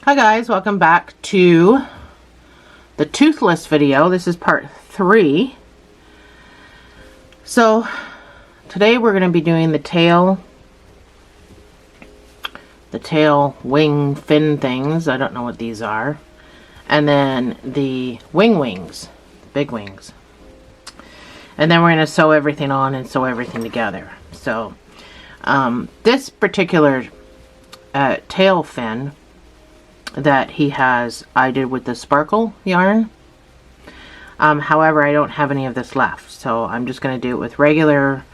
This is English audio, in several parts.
Hi guys, welcome back to the Toothless video. This is part 3. So today we're going to be doing the tail wing fin things. I don't know what these are. And then the wings, big wings. And then we're going to sew everything on and sew everything together. So this particular tail fin that he has, I did with the sparkle yarn. However, I don't have any of this left, so I'm just going to do it with regular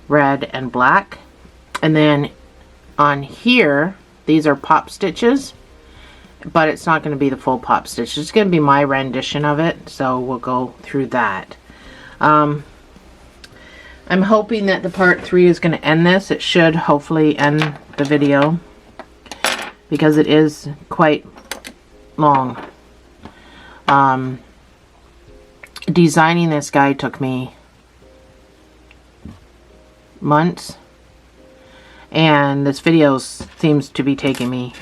red and black. And then on here, these are pop stitches, but it's not going to be the full pop stitch. It's going to be my rendition of it, so we'll go through that. I'm hoping that the part 3 is going to end this. It should hopefully end the video, because it is quite long. Designing this guy took me months, and this video seems to be taking me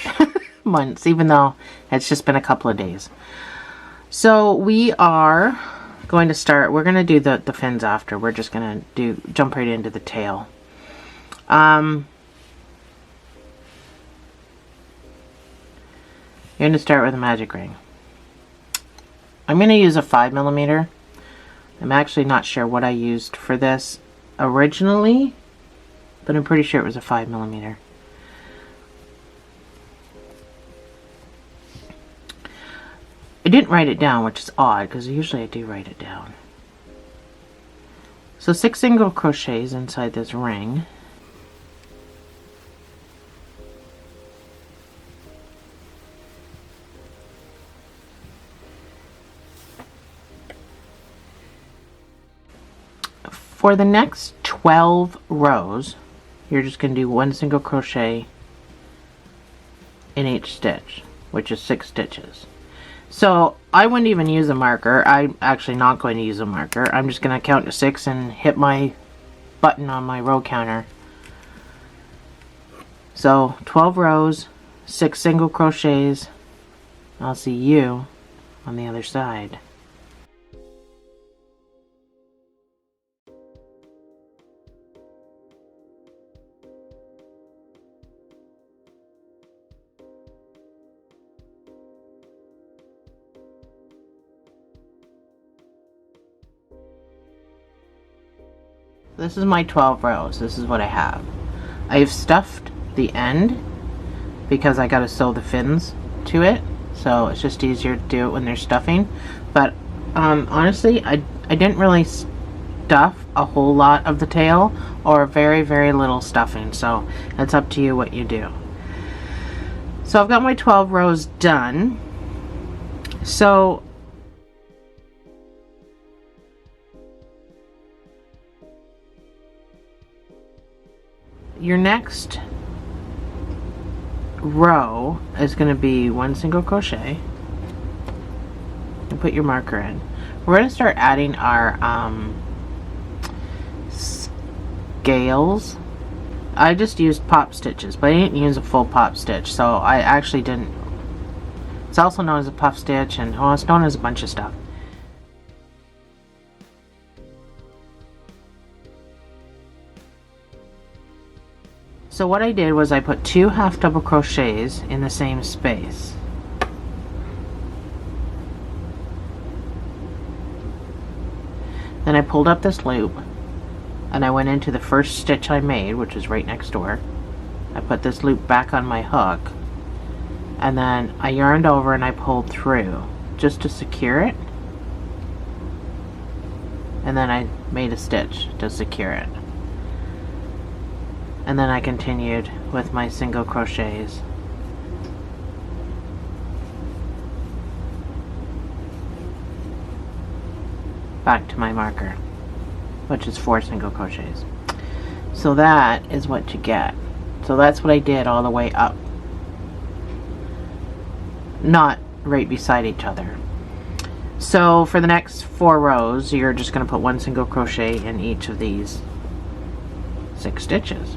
months, even though it's just been a couple of days. So we are going to start, we're going to do the fins after. We're just going to jump right into the tail. You're going to start with a magic ring. I'm going to use a 5mm. I'm actually not sure what I used for this originally, but I'm pretty sure it was a 5mm. I didn't write it down, which is odd, because usually I do write it down. So 6 single crochets inside this ring. For the next 12 rows, you're just going to do 1 single crochet in each stitch, which is 6 stitches. So I wouldn't even use a marker. I'm actually not going to use a marker. I'm just going to count to 6 and hit my button on my row counter. So 12 rows, 6 single crochets. I'll see you on the other side. This is my 12 rows. This is what I have. I've stuffed the end because I got to sew the fins to it, so it's just easier to do it when there's stuffing. But honestly, I didn't really stuff a whole lot of the tail, or very, very little stuffing, so it's up to you what you do. So I've got my 12 rows done. So your next row is going to be 1 single crochet and put your marker in. We're going to start adding our scales. I just used pop stitches, but I didn't use a full pop stitch, so I actually didn't. It's also known as a puff stitch, and well, it's known as a bunch of stuff. So what I did was I put 2 half double crochets in the same space. Then I pulled up this loop and I went into the first stitch I made, which is right next door. I put this loop back on my hook, and then I yarned over and I pulled through just to secure it, and then I made a stitch to secure it. And then I continued with my single crochets. Back to my marker, which is 4 single crochets. So that is what you get. So that's what I did all the way up. Not right beside each other. So for the next 4 rows, you're just going to put 1 single crochet in each of these 6 stitches.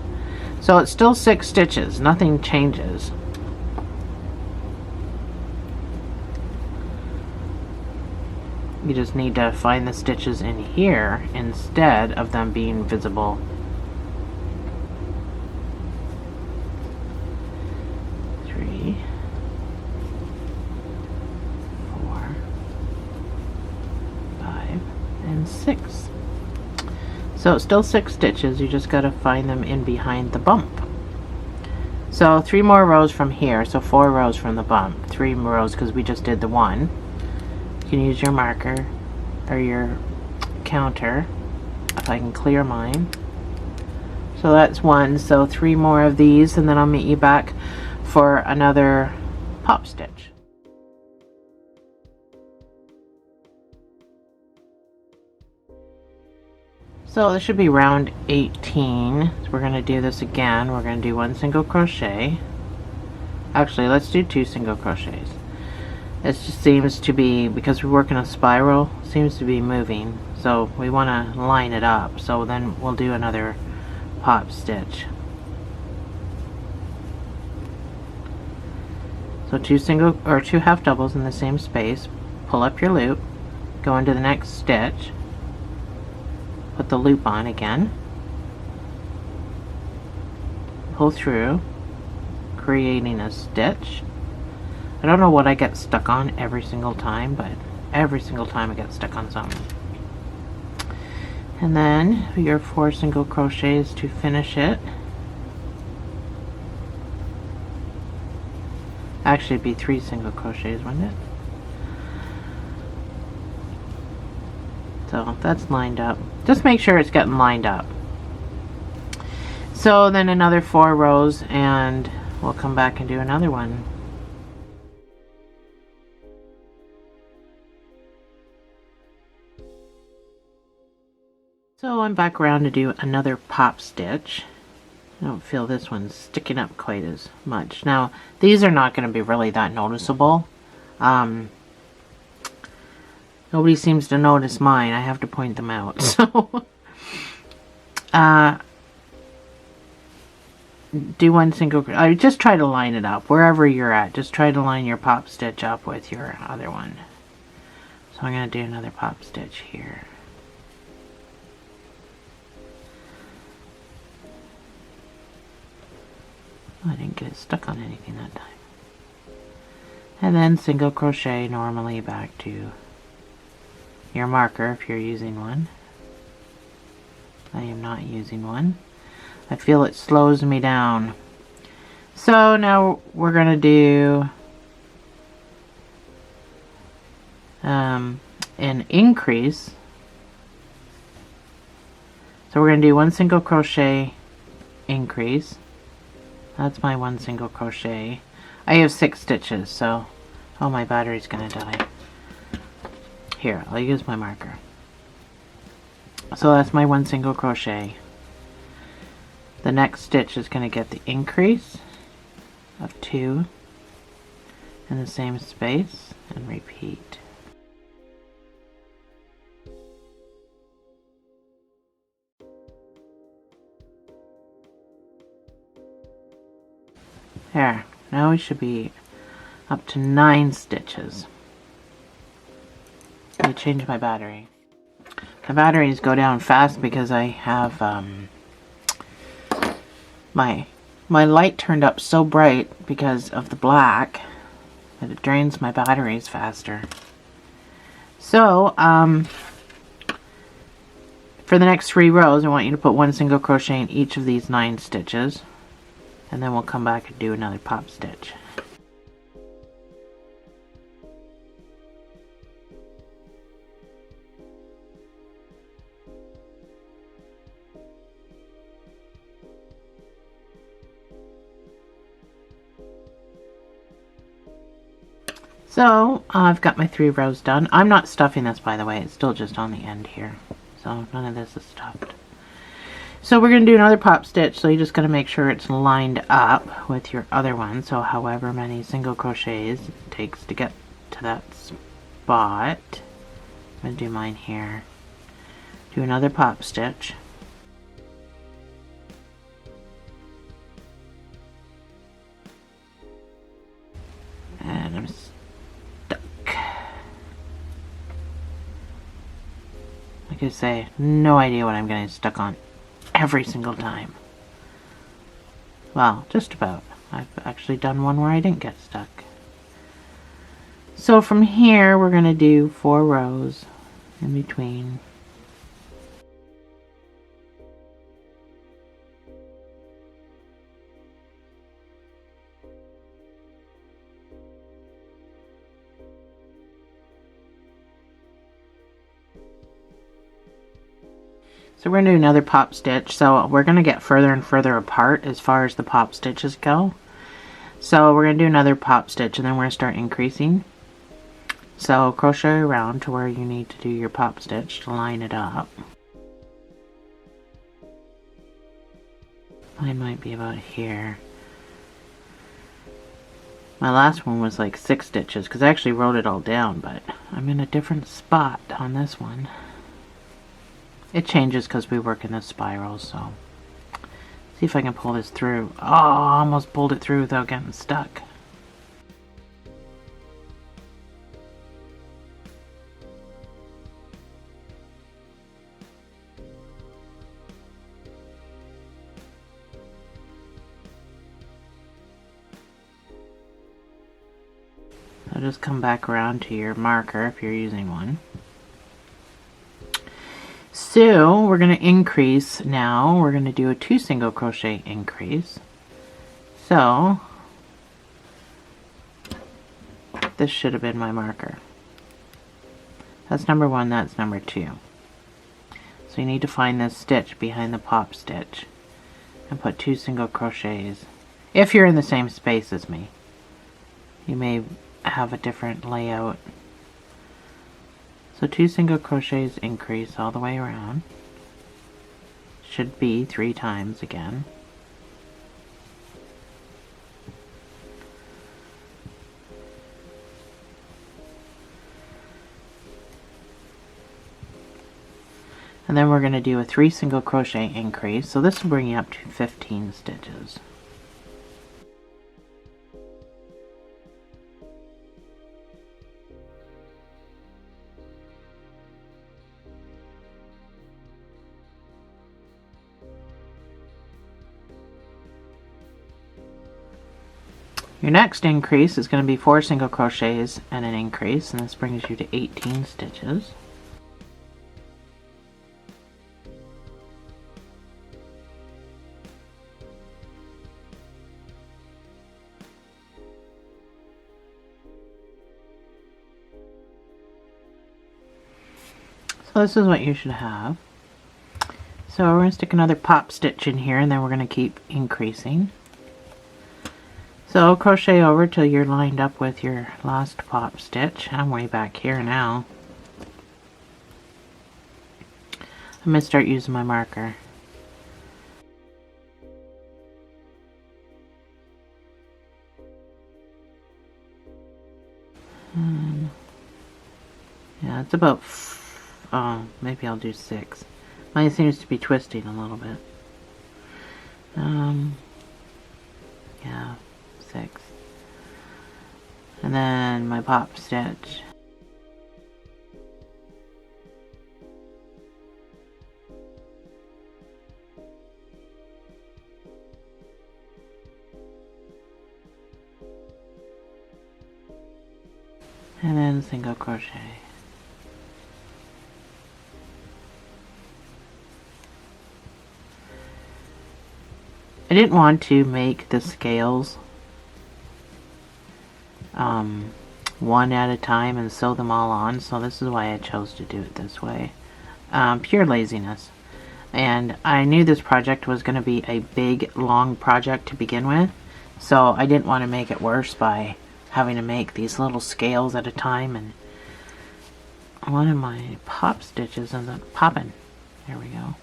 So it's still 6 stitches, nothing changes. You just need to find the stitches in here instead of them being visible. Three, 4, 5, and 6. So it's still 6 stitches, you just got to find them in behind the bump. So 3 more rows from here, so 4 rows from the bump, 3 rows because we just did the one. You can use your marker or your counter, if I can clear mine. So that's 1, so 3 more of these, and then I'll meet you back for another pop stitch. So this should be round 18. So we're going to do this again. We're going to do 1 single crochet. Actually, let's do 2 single crochets. It just seems to be, because we work in a spiral, seems to be moving. So we want to line it up. So then we'll do another pop stitch. So 2 half doubles in the same space. Pull up your loop. Go into the next stitch. Put the loop on again, pull through, creating a stitch. I don't know what I get stuck on every single time, but every single time I get stuck on something. And then your 4 single crochets to finish it. Actually, it'd be 3 single crochets, wouldn't it? So that's lined up. Just make sure it's getting lined up. So then another 4 rows and we'll come back and do another one. So I'm back around to do another pop stitch. I don't feel this one's sticking up quite as much. Now these are not going to be really that noticeable. Nobody seems to notice mine. I have to point them out. So, do 1 single. Just try to line it up wherever you're at. Just try to line your pop stitch up with your other one. So I'm going to do another pop stitch here. I didn't get it stuck on anything that time. And then single crochet normally back to your marker if you're using one. I am not using one. I feel it slows me down. So now we're going to do an increase. So we're going to do 1 single crochet increase. That's my 1 single crochet. I have 6 stitches, so oh, my battery's going to die. Here, I'll use my marker. So that's my 1 single crochet. The next stitch is going to get the increase of 2 in the same space and repeat. There, now we should be up to 9 stitches. I changed my battery. The batteries go down fast because I have my light turned up so bright because of the black that it drains my batteries faster. So for the next 3 rows I want you to put 1 single crochet in each of these 9 stitches, and then we'll come back and do another pop stitch. So I've got my 3 rows done. I'm not stuffing this, by the way. It's still just on the end here. So none of this is stuffed. So we're going to do another pop stitch. So you just got to make sure it's lined up with your other one. So however many single crochets it takes to get to that spot. I'm going to do mine here. Do another pop stitch. And I'm stuck. like I say, no idea what I'm getting stuck on every single time. Well, just about. I've actually done one where I didn't get stuck. So from here, we're going to do 4 rows in between. So we're going to do another pop stitch. So we're going to get further and further apart as far as the pop stitches go. So we're going to do another pop stitch and then we're going to start increasing. So crochet around to where you need to do your pop stitch to line it up. Mine might be about here. My last one was like 6 stitches because I actually wrote it all down, but I'm in a different spot on this one. It changes because we work in this spiral, so see if I can pull this through. Oh, I almost pulled it through without getting stuck. So just come back around to your marker if you're using one. So we're going to increase now. We're going to do a 2 single crochet increase. So this should have been my marker. That's number 1, that's number 2. So you need to find this stitch behind the pop stitch and put 2 single crochets. If you're in the same space as me, you may have a different layout. So 2 single crochets increase all the way around. Should be 3 times again. And then we're going to do a 3 single crochet increase. So this will bring you up to 15 stitches. Your next increase is going to be 4 single crochets and an increase, and this brings you to 18 stitches. So this is what you should have. So we're going to stick another pop stitch in here, and then we're going to keep increasing. So crochet over till you're lined up with your last pop stitch. I'm way back here now. I'm going to start using my marker. Yeah, it's about, maybe I'll do 6. Mine seems to be twisting a little bit. Yeah, 6. And then my pop stitch. And then single crochet. I didn't want to make the scales one at a time and sew them all on, so this is why I chose to do it this way. Pure laziness. And I knew this project was going to be a big, long project to begin with, so I didn't want to make it worse by having to make these little scales at a time, and one of my pop stitches ends up popping. There we go.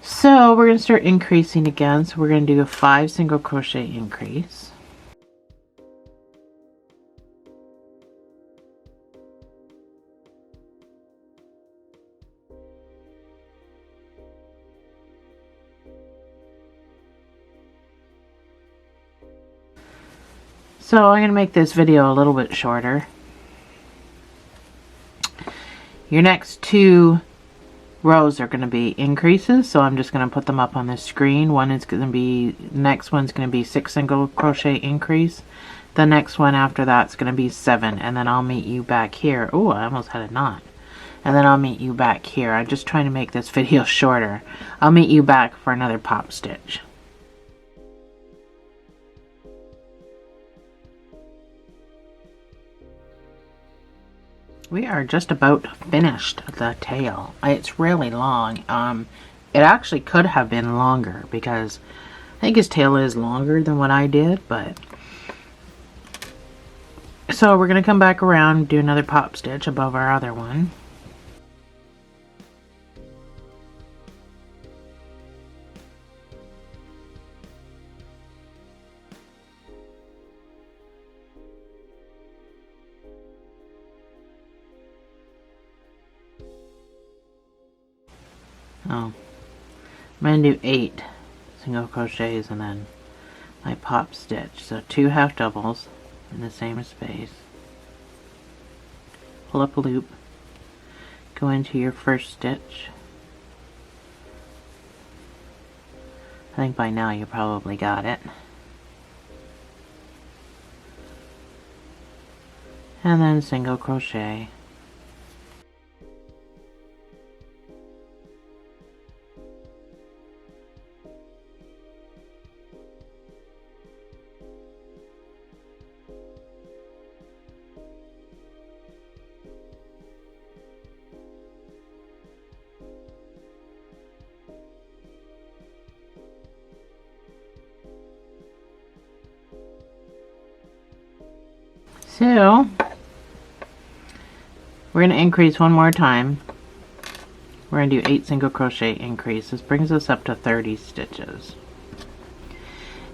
So we're going to start increasing again. So we're going to do a 5 single crochet increase. So I'm going to make this video a little bit shorter. Your next 2 rows are going to be increases, so I'm just going to put them up on the screen. One is going to be, next one's going to be 6 single crochet increase. The next one after that's going to be 7, and then I'll meet you back here. Oh, I almost had a knot. And then I'll meet you back here. I'm just trying to make this video shorter. I'll meet you back for another pop stitch. We are just about finished the tail. It's really long. It actually could have been longer because I think his tail is longer than what I did, but so we're gonna come back around, do another pop stitch above our other one. Oh, I'm going to do 8 single crochets and then my pop stitch. So 2 half doubles in the same space. Pull up a loop. Go into your first stitch. I think by now you probably got it. And then single crochet. So we're going to increase one more time. We're going to do 8 single crochet increase. This brings us up to 30 stitches.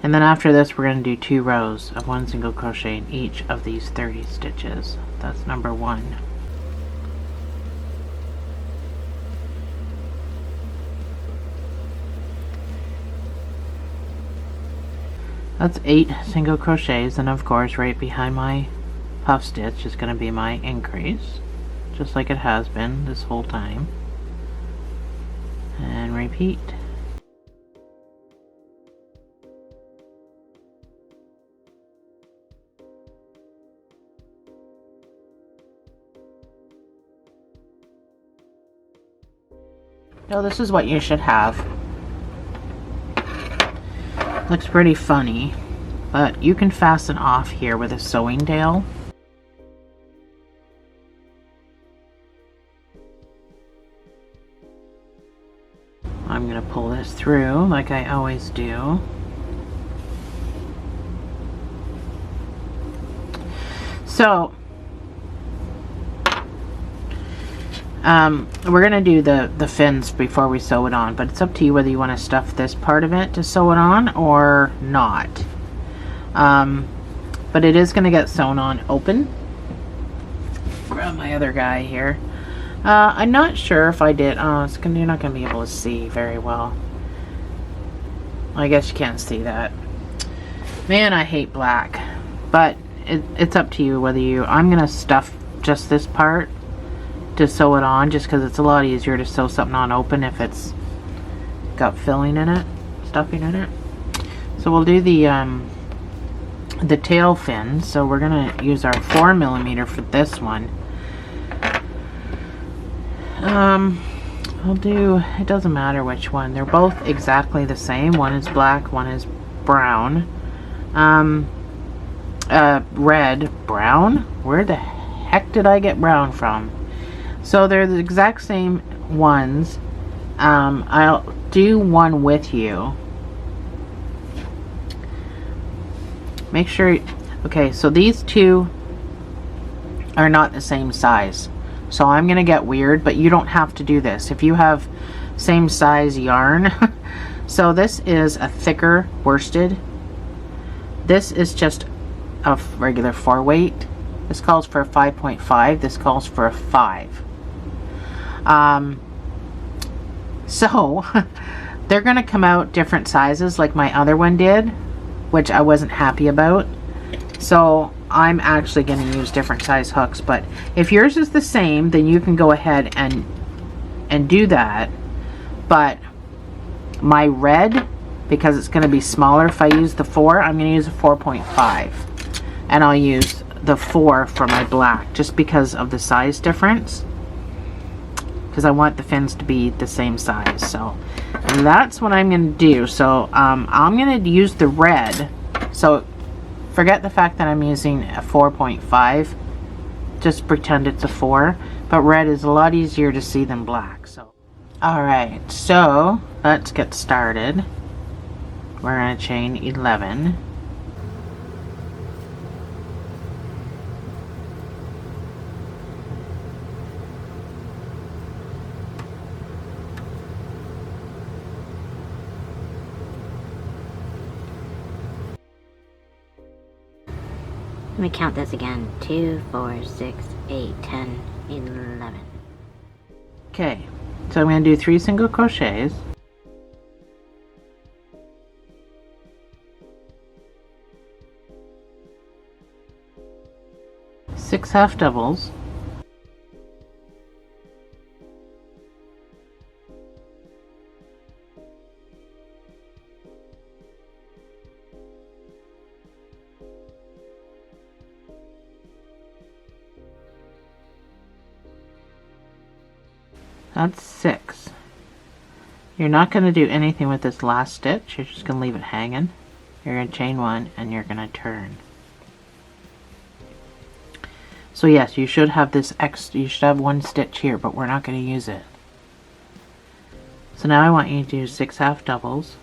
And then after this we're going to do 2 rows of 1 single crochet in each of these 30 stitches. That's number 1. That's 8 single crochets, and of course right behind my puff stitch is going to be my increase, just like it has been this whole time. And repeat. So this is what you should have. Looks pretty funny, but you can fasten off here with a sewing tail. I'm going to pull this through like I always do. So we're going to do the fins before we sew it on, but it's up to you whether you want to stuff this part of it to sew it on or not. But it is going to get sewn on open. Grab my other guy here. I'm not sure if I did. Oh, you're not going to be able to see very well. I guess you can't see that. Man, I hate black. But it's up to you whether you... I'm going to stuff just this part to sew it on, just because it's a lot easier to sew something on open if it's got filling in it, stuffing in it. So we'll do the tail fin. So we're going to use our 4mm for this one. I'll do, it doesn't matter which one, they're both exactly the same. One is black, one is brown. Red, brown? Where the heck did I get brown from? So they're the exact same ones. I'll do one with you. Make sure, okay, so these two are not the same size. So I'm going to get weird, but you don't have to do this. If you have same size yarn. So this is a thicker worsted. This is just a regular 4-weight. This calls for a 5.5. This calls for a 5. So they're going to come out different sizes like my other one did, which I wasn't happy about. So I'm actually going to use different size hooks, but if yours is the same, then you can go ahead and do that. But my red, because it's going to be smaller, if I use the 4, I'm going to use a 4.5, and I'll use the 4 for my black, just because of the size difference, because I want the fins to be the same size. So that's what I'm going to do. So I'm going to use the red. So forget the fact that I'm using a 4.5. Just pretend it's a 4. But red is a lot easier to see than black. So, alright, so let's get started. We're going to chain 11. Let me count this again. 2, 4, 6, 8, 10, 11. Okay, so I'm going to do 3 single crochets. Six half doubles. That's 6. You're not going to do anything with this last stitch. You're just going to leave it hanging. You're going to chain 1 and you're going to turn. So yes, you should have this extra. You should have 1 stitch here, but we're not going to use it. So now I want you to do 6 half doubles.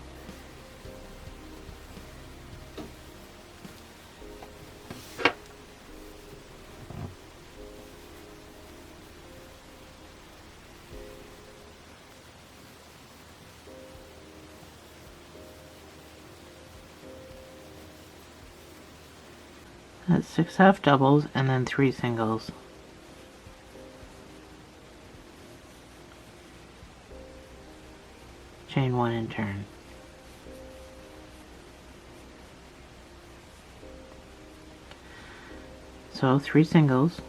That's 6 half doubles and then 3 singles. Chain 1 and turn. So 3 singles.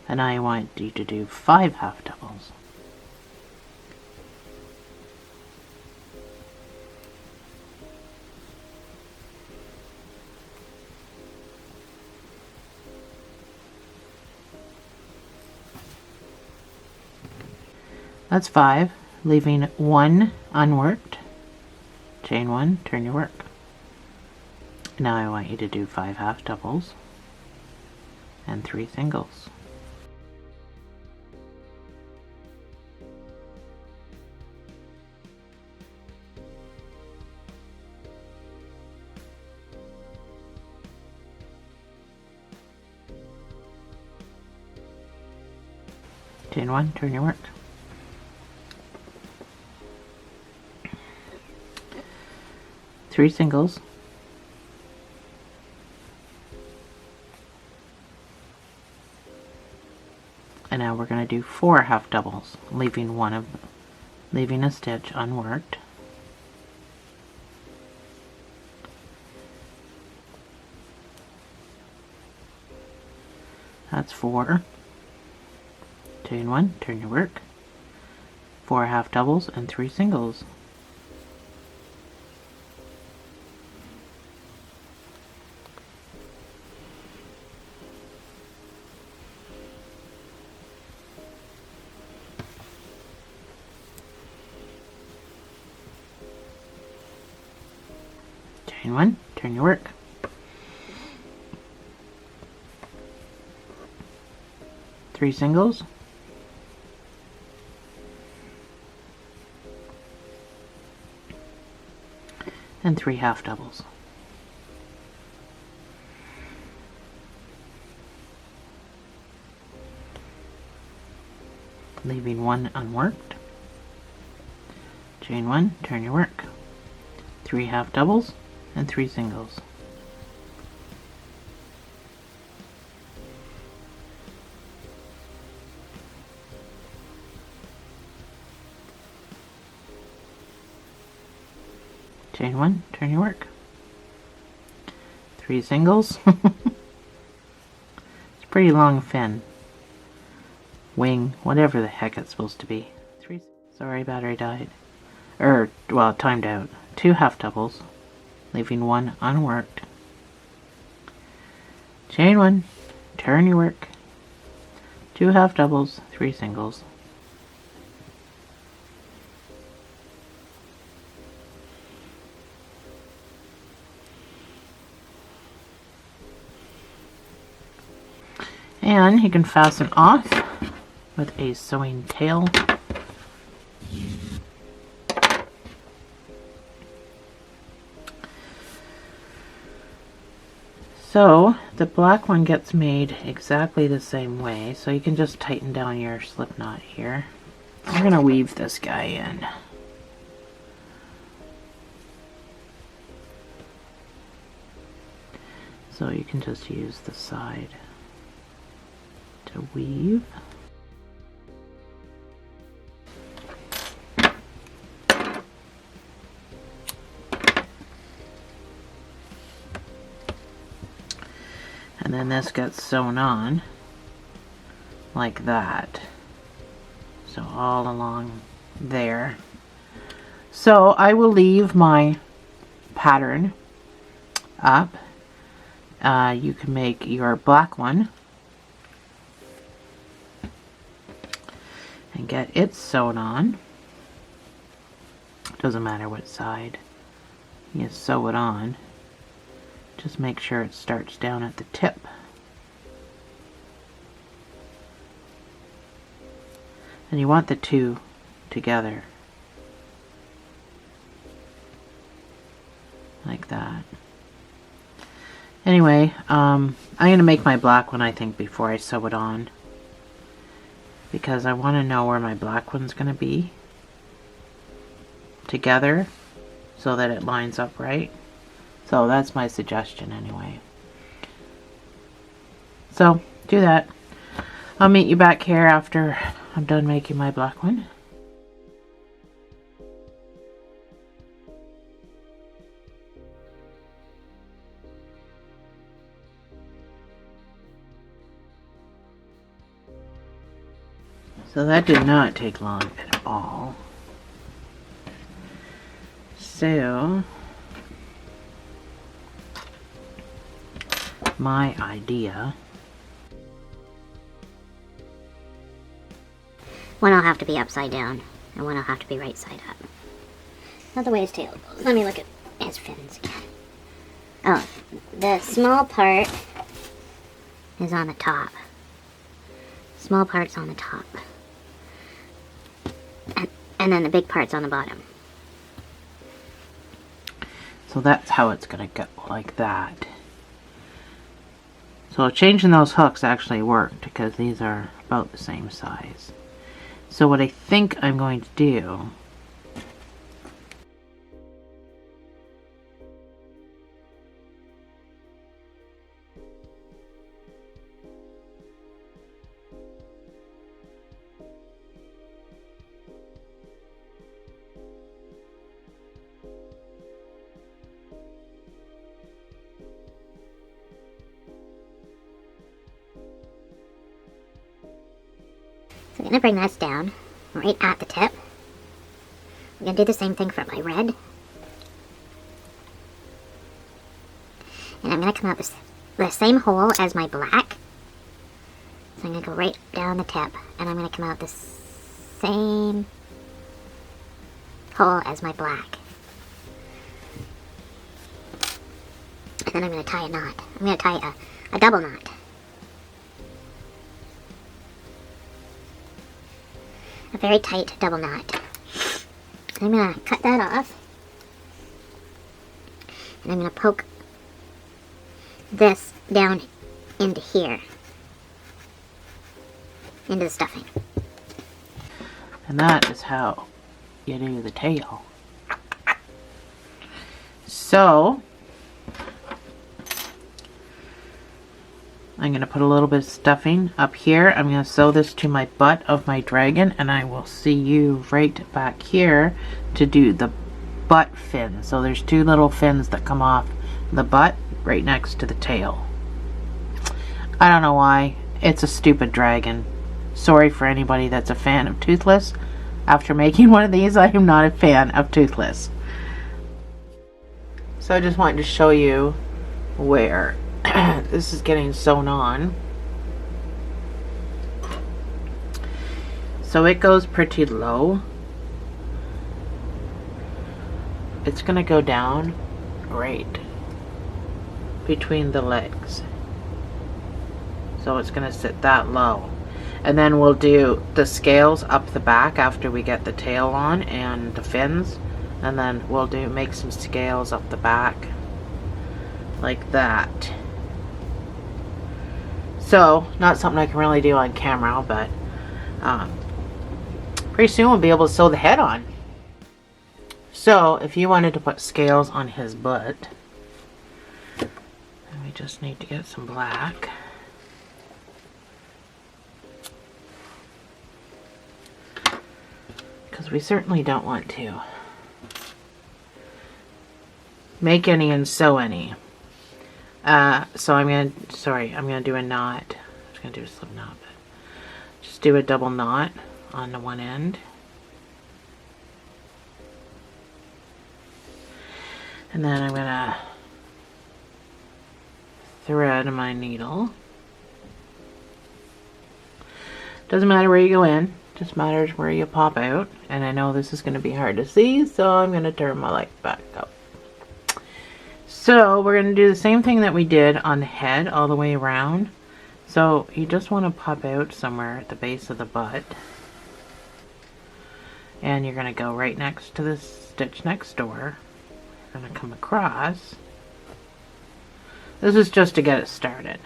And I want you to do 5 half doubles. That's 5, leaving 1 unworked. Chain 1, turn your work. Now I want you to do 5 half doubles and 3 singles. Chain 1, turn your work. Three singles. And now we're going to do 4 half doubles, leaving a stitch unworked. That's 4. Chain 1, turn your work. 4 half doubles and 3 singles. Chain 1, turn your work. Three singles. And 3 half doubles. Leaving 1 unworked. Chain 1, turn your work. 3 half doubles and 3 singles. Chain 1, turn your work. 3 singles. It's a pretty long fin. Wing, whatever the heck it's supposed to be. 3. Sorry, battery died. Well, timed out. 2 half doubles, leaving 1 unworked. Chain 1, turn your work. 2 half doubles, 3 singles. And you can fasten off with a sewing tail. So the black one gets made exactly the same way, so you can just tighten down your slip knot here. We're going to weave this guy in. So you can just use the side to weave. And then this gets sewn on like that. So all along there. So I will leave my pattern up. You can make your black one and get it sewn on. Doesn't matter what side you sew it on. Just make sure it starts down at the tip. And you want the two together. Like that. Anyway, I'm going to make my black one, I think, before I sew it on. Because I want to know where my black one's going to be together so that it lines up right. So that's my suggestion anyway. So do that. I'll meet you back here after I'm done making my black one. So that did not take long at all. So my idea. One will have to be upside down, and one will have to be right side up. Not the way his tail goes. Let me look at his fins again. Oh, the small part is on the top. Small part's on the top. And then the big part's on the bottom. So that's how it's going to go, like that. So changing those hooks actually worked because these are about the same size. So what I think I'm going to do So I'm going to bring this down right at the tip. I'm going to do the same thing for my red. And I'm going to come out the same hole as my black. So I'm going to go right down the tip. And I'm going to come out the same hole as my black. And then I'm going to tie a knot. I'm going to tie a double knot. A very tight double knot. I'm going to cut that off. And I'm going to poke this down into here. Into the stuffing. And that is how you do the tail. So I'm going to put a little bit of stuffing up here. I'm going to sew this to my butt of my dragon, and I will see you right back here to do the butt fin. So there's two little fins that come off the butt right next to the tail. I don't know why. It's a stupid dragon. Sorry for anybody that's a fan of Toothless. After making one of these, I am not a fan of Toothless. So I just wanted to show you where this is getting sewn on. So it goes pretty low. It's gonna go down right between the legs. So it's gonna sit that low. And then we'll do the scales up the back after we get the tail on and the fins. And then we'll make some scales up the back like that. So, not something I can really do on camera, but pretty soon we'll be able to sew the head on. So, if you wanted to put scales on his butt, we just need to get some black. Because we certainly don't want to make any and sew any. So I'm gonna do a knot. I'm just gonna do a slip knot, but just do a double knot on the one end. And then I'm gonna thread my needle. Doesn't matter where you go in, just matters where you pop out. And I know this is gonna be hard to see, so I'm gonna turn my light back up. So we're going to do the same thing that we did on the head all the way around. So you just want to pop out somewhere at the base of the butt. And you're going to go right next to this stitch next door. You're going to come across. This is just to get it started.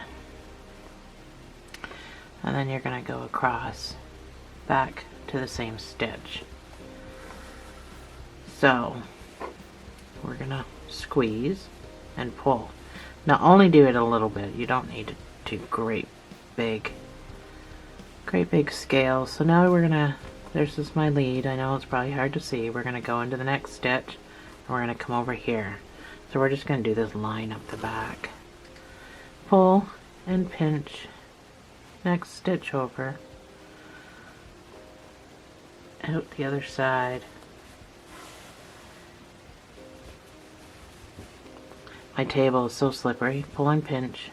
And then you're going to go across back to the same stitch. So we're going to squeeze and pull. Now only do it a little bit. You don't need to do great big scales. So now we're gonna, this is my lead. I know it's probably hard to see. We're gonna go into the next stitch and we're gonna come over here. So we're just gonna do this line up the back. Pull and pinch. Next stitch over. Out the other side. My table is so slippery. Pull and pinch.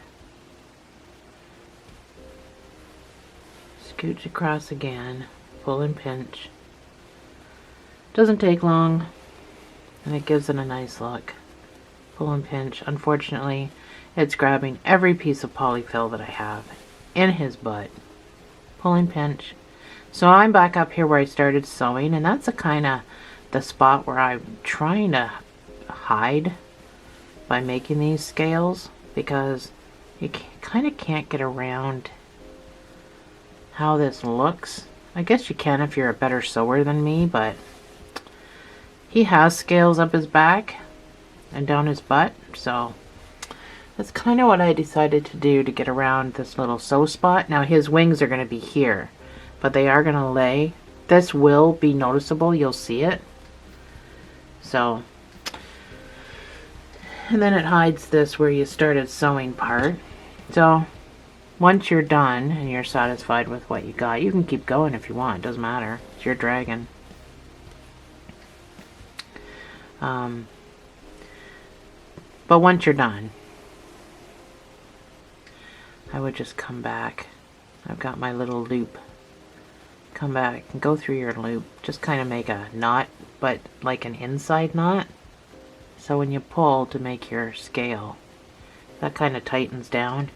Scooch across again. Pull and pinch. Doesn't take long, and it gives it a nice look. Pull and pinch. Unfortunately, it's grabbing every piece of polyfill that I have in his butt. Pull and pinch. So I'm back up here where I started sewing, and that's kind of the spot where I'm trying to hide by making these scales, because you kind of can't get around how this looks. I guess you can if you're a better sewer than me, but he has scales up his back and down his butt, so that's kind of what I decided to do to get around this little sew spot. Now his wings are going to be here, but they are going to lay. This will be noticeable, you'll see it. So, and then it hides this where you started sewing part. So once you're done and you're satisfied with what you got, you can keep going if you want. It doesn't matter. It's your dragon. But once you're done, I would just come back. I've got my little loop. Come back and go through your loop. Just kind of make a knot, but like an inside knot. So when you pull to make your scale, that kind of tightens down.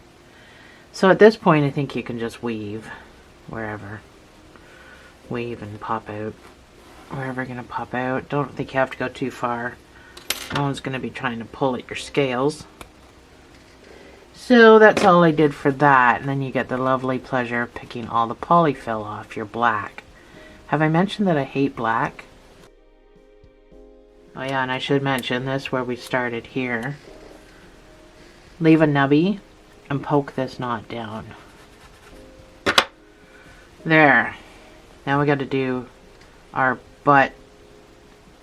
So at this point, I think you can just weave wherever. Weave and pop out wherever you're going to pop out. Don't think you have to go too far. No one's going to be trying to pull at your scales. So that's all I did for that. And then you get the lovely pleasure of picking all the polyfill off your black. Have I mentioned that I hate black? Oh yeah, and I should mention this where we started here. Leave a nubby and poke this knot down. There. Now we got to do our butt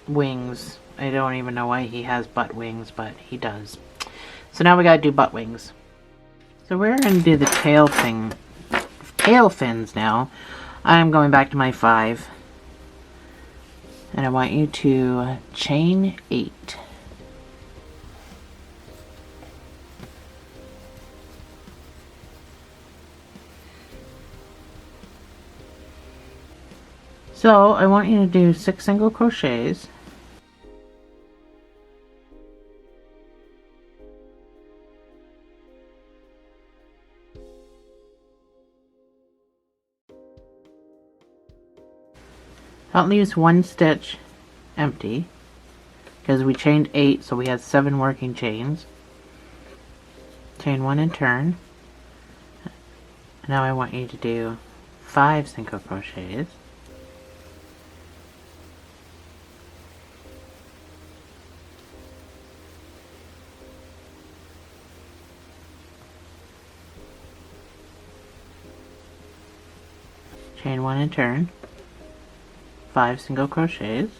wings I don't even know why he has butt wings, but he does. So now we gotta do butt wings. So we're gonna do the tail fins now. I'm going back to my 5. And I want you to chain 8. So I want you to do 6 single crochets. That leaves 1 stitch empty because we chained 8, so we had 7 working chains. Chain 1 and turn. Now I want you to do 5 single crochets. Chain 1 and turn. 5 single crochets.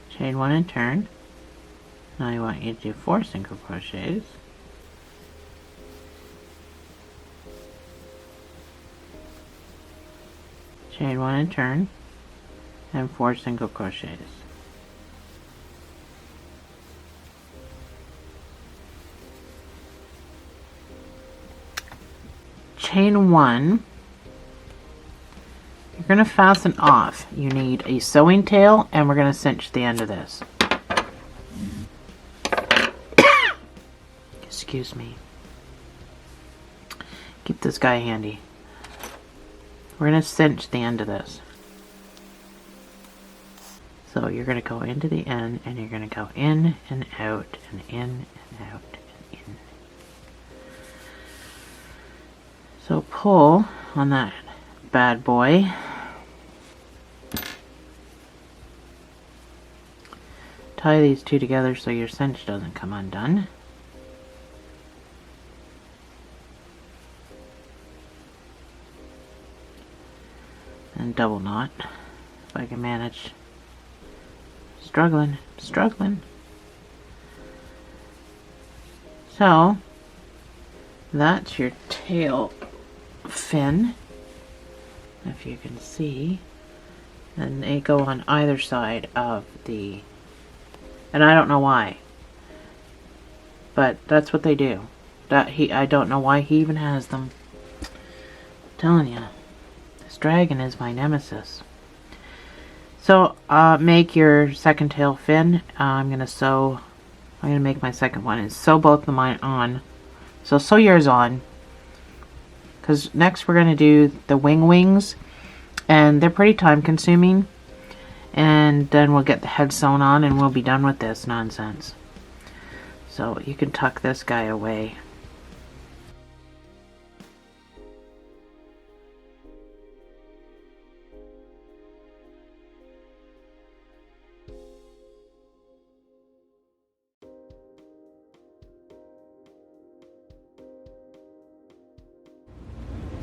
Chain 1 and turn. Now I want you to do 4 single crochets. Chain 1 and turn, and 4 single crochets. Chain 1, you're going to fasten off. You need a sewing tail, and we're going to cinch the end of this. Excuse me. Keep this guy handy. We're going to cinch the end of this. So you're going to go into the end, and you're going to go in and out, and in and out, and in. So pull on that bad boy. Tie these two together so your cinch doesn't come undone. And double knot, if I can manage. Struggling. So, that's your tail fin, if you can see. And they go on either side of the, and I don't know why, but that's what they do. I don't know why he even has them. I'm telling you, this dragon is my nemesis. So make your second tail fin. I'm gonna make my second one and sew both of mine on. So sew yours on, because next we're gonna do the wings, and they're pretty time consuming. And then we'll get the head sewn on, and we'll be done with this nonsense. So you can tuck this guy away.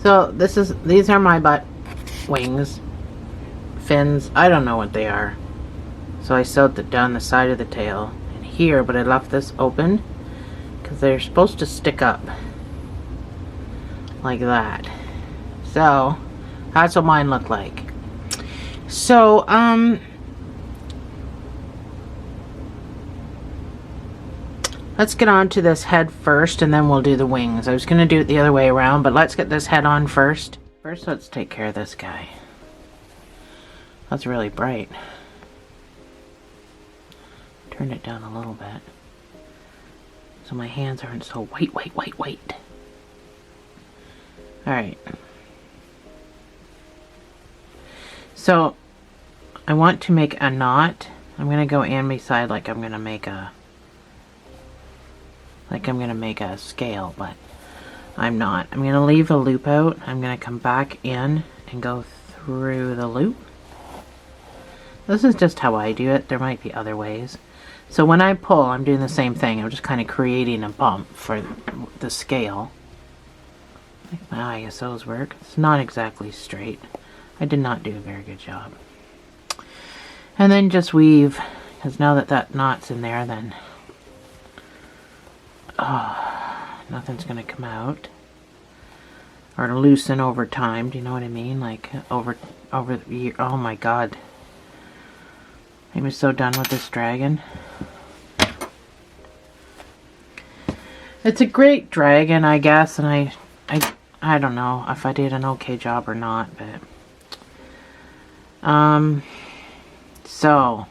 So these are my butt wings, fins. I don't know what they are. So I sewed down the side of the tail and here, but I left this open because they're supposed to stick up like that. So that's what mine look like. So let's get on to this head first, and then we'll do the wings. I was going to do it the other way around, but let's get this head on first. First, let's take care of this guy. That's really bright. Turn it down a little bit so my hands aren't so white. Alright. So, I want to make a knot. I'm going to go in beside like I'm going to make a scale, but I'm not. I'm going to leave a loop out. I'm going to come back in and go through the loop. This is just how I do it. There might be other ways. So when I pull, I'm doing the same thing. I'm just kind of creating a bump for the scale. Make my ISOs work. It's not exactly straight. I did not do a very good job. And then just weave, because now that that knot's in there, then nothing's going to come out. Or loosen over time, do you know what I mean? Like over the year. Oh my god. I'm so done with this dragon. It's a great dragon, I guess, and I don't know if I did an okay job or not, but so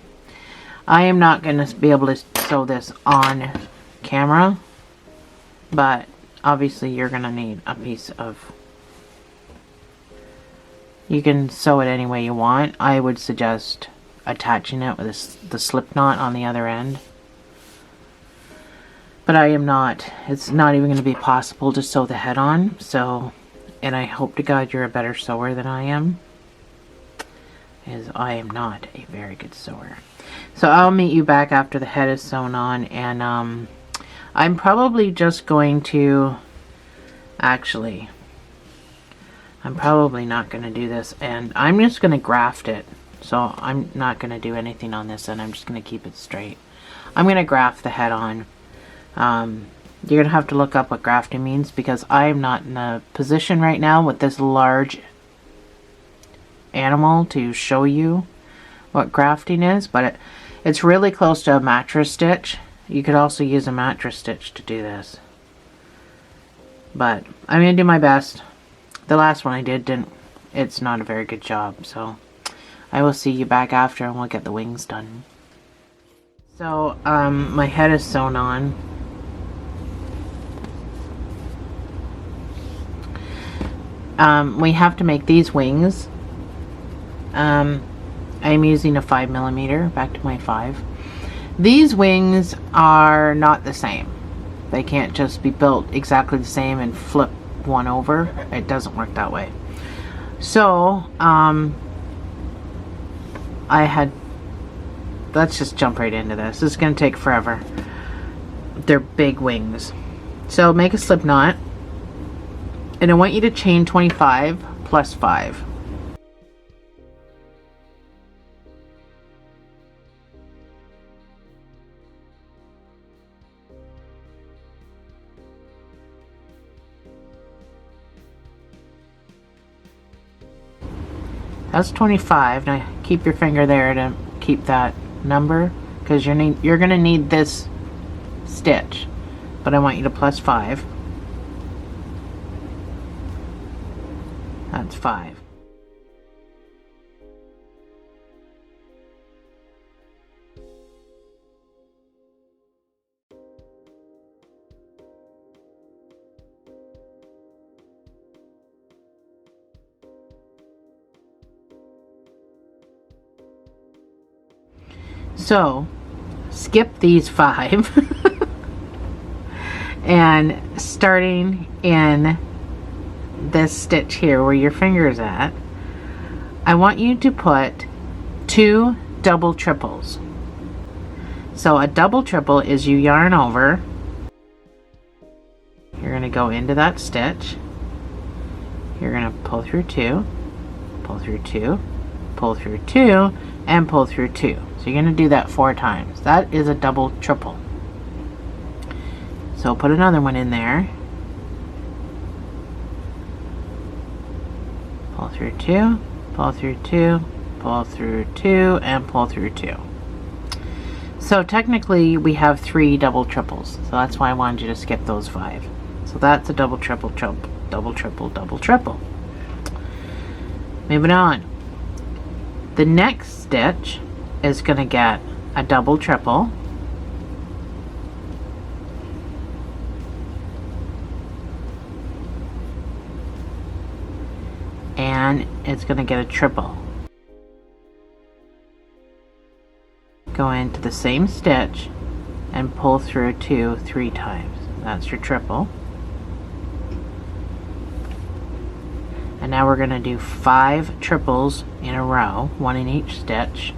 I am not going to be able to sew this on camera, but obviously you're going to need a piece of, you can sew it any way you want. I would suggest attaching it with the slip knot on the other end. But I am not, it's not even going to be possible to sew the head on, so, and I hope to God you're a better sewer than I am, as I am not a very good sewer. So I'll meet you back after the head is sewn on, and I'm probably just going to, actually, I'm probably not going to do this, and I'm just going to graft it. So I'm not going to do anything on this, and I'm just going to keep it straight. I'm going to graft the head on. You're going to have to look up what grafting means, because I'm not in a position right now with this large animal to show you what grafting is, but it's really close to a mattress stitch. You could also use a mattress stitch to do this. But I'm going to do my best. The last one I did it's not a very good job, so I will see you back after and we'll get the wings done. So, my head is sewn on. We have to make these wings. I'm using a 5mm, back to my 5. These wings are not the same. They can't just be built exactly the same and flip one over. It doesn't work that way. So, let's just jump right into this. This is going to take forever. They're big wings. So make a slip knot, and I want you to chain 25 plus 5. That's 25. Now keep your finger there to keep that number, because you're going to need this stitch, but I want you to plus 5. That's 5. So, skip these 5 and starting in this stitch here where your finger is at, I want you to put 2 double triples. So a double triple is you yarn over, you're going to go into that stitch, you're going to pull through 2, pull through 2, pull through 2, and pull through 2. So you're going to do that 4 times. That is a double triple. So put another one in there. Pull through 2, pull through 2, pull through 2, and pull through 2. So technically we have 3 double triples. So that's why I wanted you to skip those 5. So that's a double triple, double triple, double triple. Moving on. The next stitch is going to get a double triple, and it's going to get a triple. Go into the same stitch and pull through 2 3 times. That's your triple. And now we're going to do 5 triples in a row, 1 in each stitch.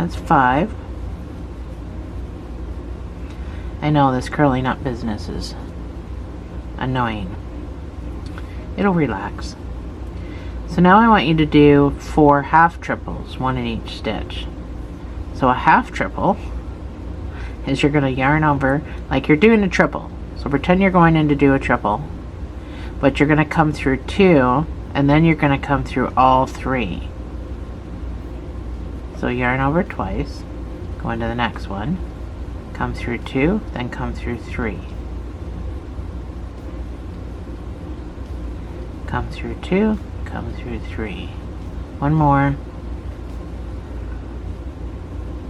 That's 5. I know this curling up business is annoying. It'll relax. So now I want you to do 4 half triples, 1 in each stitch. So a half triple is you're going to yarn over like you're doing a triple. So pretend you're going in to do a triple, but you're going to come through 2 and then you're going to come through all 3. So yarn over twice, go into the next one, come through 2, then come through 3. Come through 2, come through 3. One more.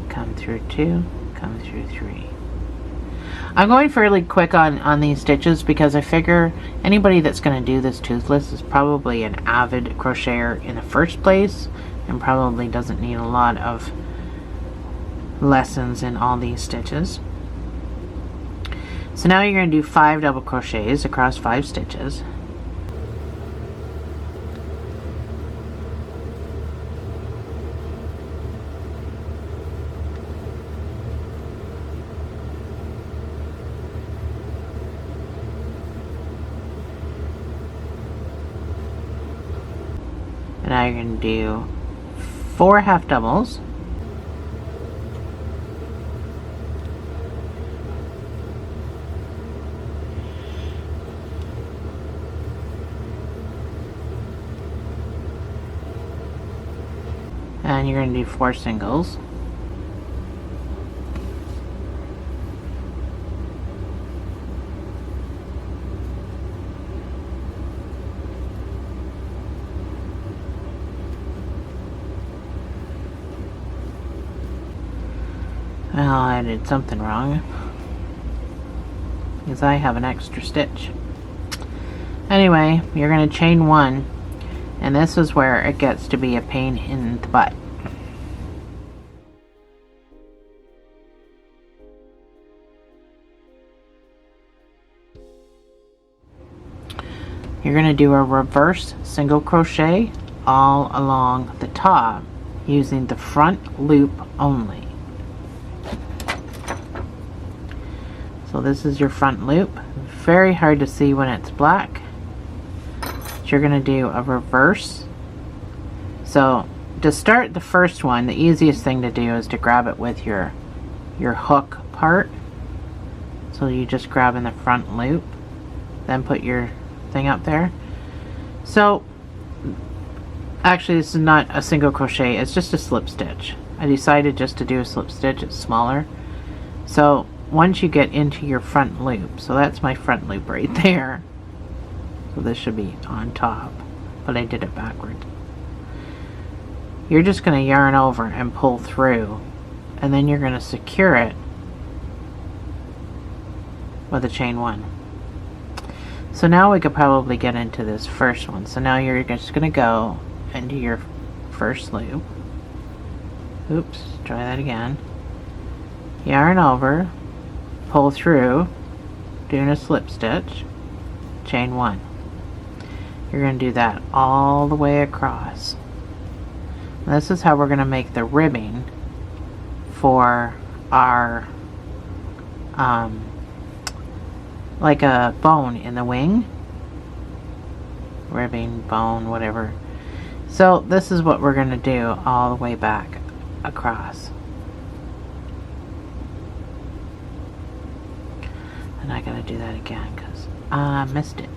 Come through 2, come through 3. I'm going fairly quick on these stitches because I figure anybody that's going to do this toothless is probably an avid crocheter in the first place and probably doesn't need a lot of lessons in all these stitches. So now you're going to do 5 double crochets across 5 stitches. And now you're going to do 4 half doubles. And you're going to do 4 singles. Well, I did something wrong because I have an extra stitch. Anyway, you're going to chain 1, and this is where it gets to be a pain in the butt. You're going to do a reverse single crochet all along the top using the front loop only. So this is your front loop. Very hard to see when it's black. So you're going to do a reverse. So to start the first one, the easiest thing to do is to grab it with your hook part. So you just grab in the front loop, then put your thing up there. So actually this is not a single crochet, it's just a slip stitch. I decided just to do a slip stitch, it's smaller. So once you get into your front loop, so that's my front loop right there. So this should be on top, but I did it backwards. You're just going to yarn over and pull through, and then you're going to secure it with a chain 1. So now we could probably get into this first one. So now you're just going to go into your first loop. Oops, try that again. Yarn over, pull through, doing a slip stitch, chain 1. You're going to do that all the way across. And this is how we're going to make the ribbing for our like a bone in the wing. Ribbing, bone, whatever. So this is what we're going to do all the way back across. And I gotta do that again because I missed it.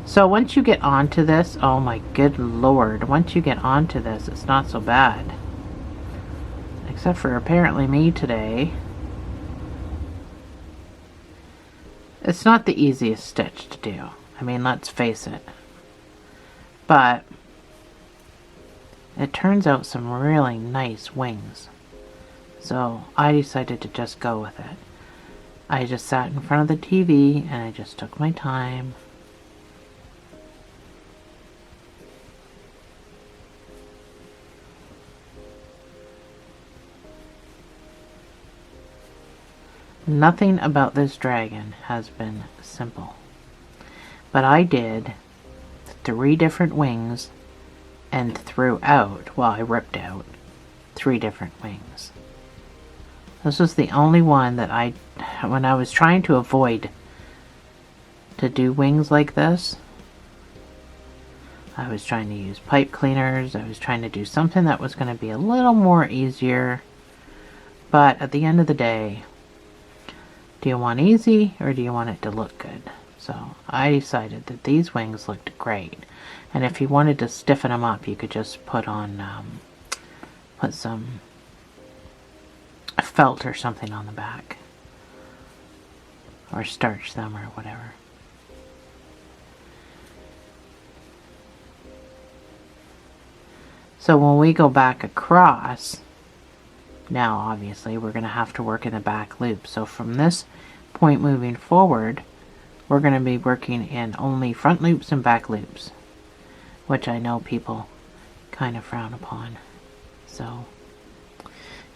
So once you get onto this, oh my good lord, once you get onto this, it's not so bad. Except for apparently me today. It's not the easiest stitch to do. I mean, let's face it. But it turns out some really nice wings. So I decided to just go with it. I just sat in front of the TV and I just took my time. Nothing about this dragon has been simple. But I did 3 different wings and threw out, well, I ripped out 3 different wings. This was the only one that when I was trying to avoid to do wings like this, I was trying to use pipe cleaners. I was trying to do something that was going to be a little more easier. But at the end of the day, do you want easy or do you want it to look good? So I decided that these wings looked great. And if you wanted to stiffen them up, you could just put some felt or something on the back. Or starch them or whatever. So when we go back across, now obviously we're going to have to work in the back loop. So from this point moving forward, we're going to be working in only front loops and back loops, which I know people kind of frown upon. So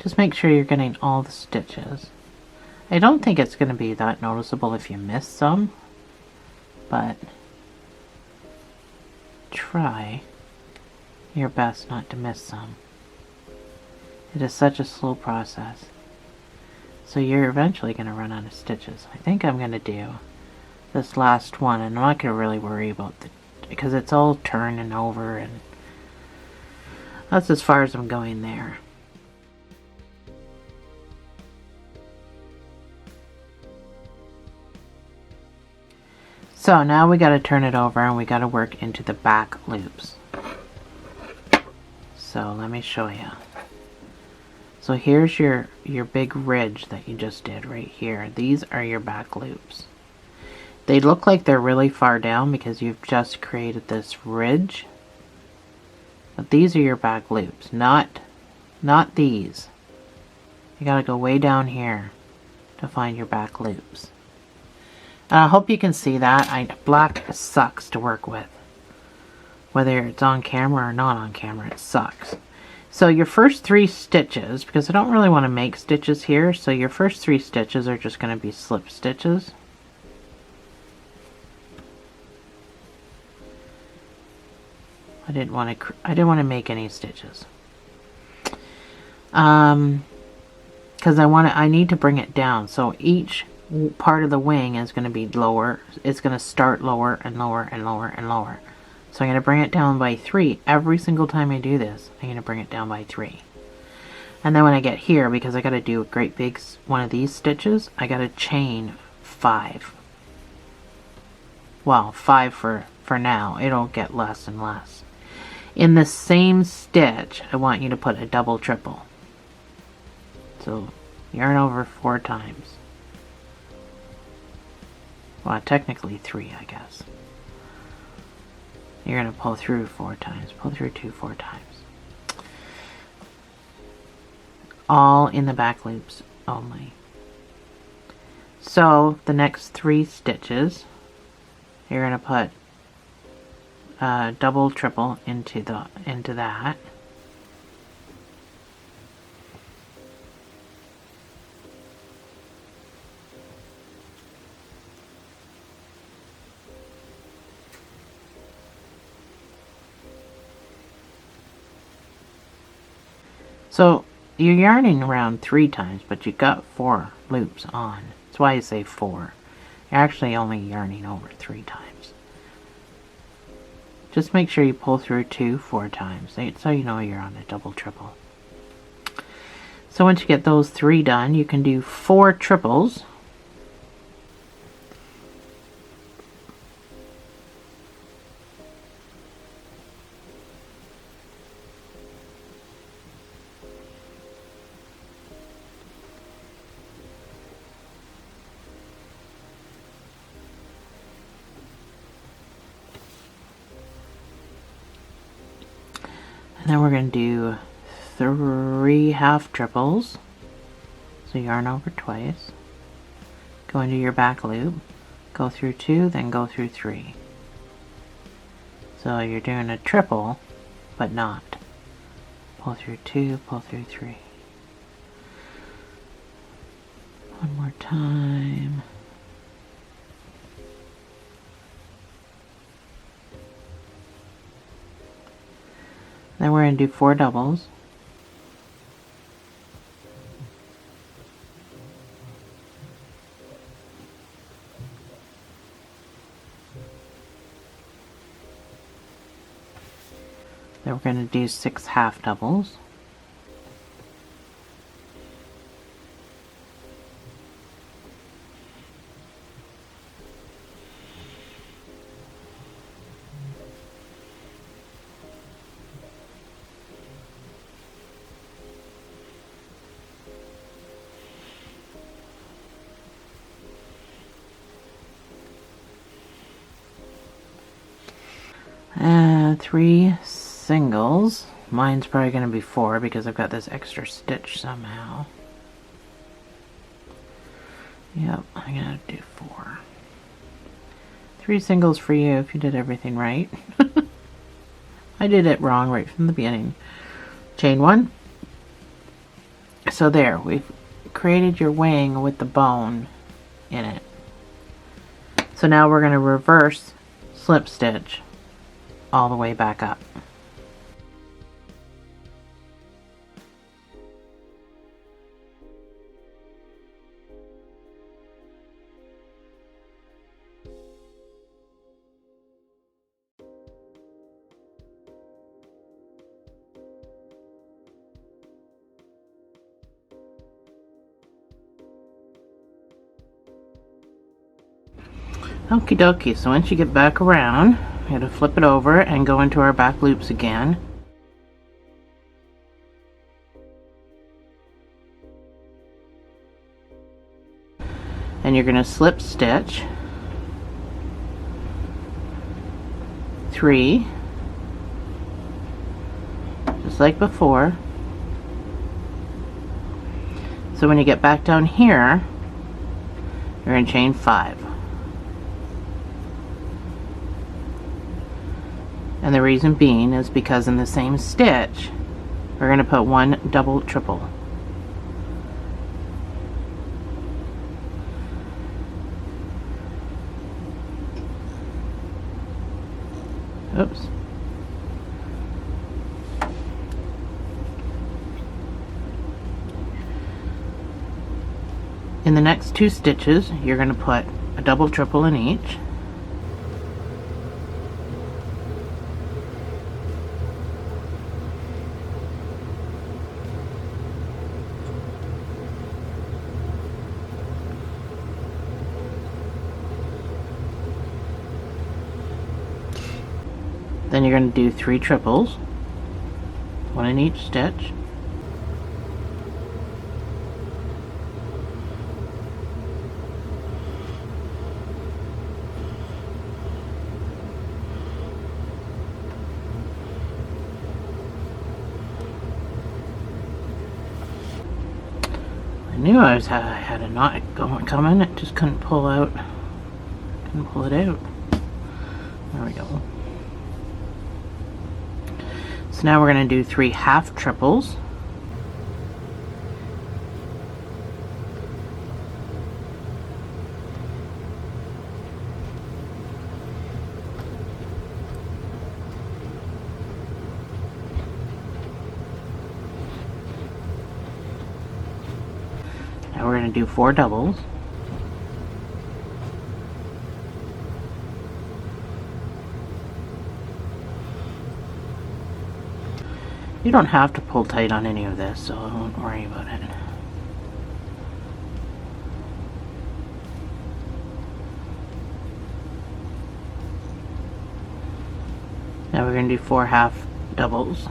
just make sure you're getting all the stitches. I don't think it's going to be that noticeable if you miss some, but try your best not to miss some. It is such a slow process. So you're eventually going to run out of stitches. I think I'm going to do this last one, and I'm not going to really worry about because it's all turning over, and that's as far as I'm going there. So now we got to turn it over and we got to work into the back loops. So let me show you. So here's your big ridge that you just did right here. These are your back loops. They look like they're really far down because you've just created this ridge. But these are your back loops, not these. You gotta go way down here to find your back loops. And I hope you can see that. Black sucks to work with. Whether it's on camera or not on camera, it sucks. So your first 3 stitches, because I don't really want to make stitches here, so your first 3 stitches are just going to be slip stitches. I didn't want to make any stitches. Because I need to bring it down. So each part of the wing is going to be lower. It's going to start lower and lower and lower and lower. So I'm going to bring it down by 3. Every single time I do this, I'm going to bring it down by 3. And then when I get here, because I got to do a great big one of these stitches, I got to chain 5. Well, 5 for now. It'll get less and less. In the same stitch, I want you to put a double triple. So yarn over 4 times. Well, technically 3, I guess. You're going to pull through 4 times. Pull through 4 times. All in the back loops only. So the next 3 stitches, you're going to put double, triple into that. So you're yarning around 3 times, but you got 4 loops on. That's why I say 4. You're actually only yarning over 3 times. Just make sure you pull through 4 times, so you know you're on a double, triple. So once you get those 3 done, you can do 4 triples. And then we're going to do 3 half triples. So yarn over twice. Go into your back loop. Go through 2, then go through 3. So you're doing a triple, but not. Pull through 2, pull through 3. One more time. Then we're going to do 4 doubles. Then we're going to do 6 half doubles. And 3 singles. Mine's probably going to be 4 because I've got this extra stitch somehow. Yep, I'm going to do 4. 3 singles for you if you did everything right. I did it wrong right from the beginning. Chain 1. So there, we've created your wing with the bone in it. So now we're going to reverse slip stitch all the way back up. Okie dokie, so once you get back around, we have to flip it over and go into our back loops again. And you're going to slip stitch 3, just like before. So when you get back down here, you're going to chain 5. And the reason being is because in the same stitch, we're going to put 1 double triple. Oops. In the next 2 stitches, you're going to put a double triple in each. Then you're going to do 3 triples, 1 in each stitch. I knew I had a knot coming, it just couldn't pull it out. There we go. So now we're going to do 3 half triples. Now we're going to do 4 doubles. You don't have to pull tight on any of this, so I won't worry about it. Now we're going to do 4 half doubles.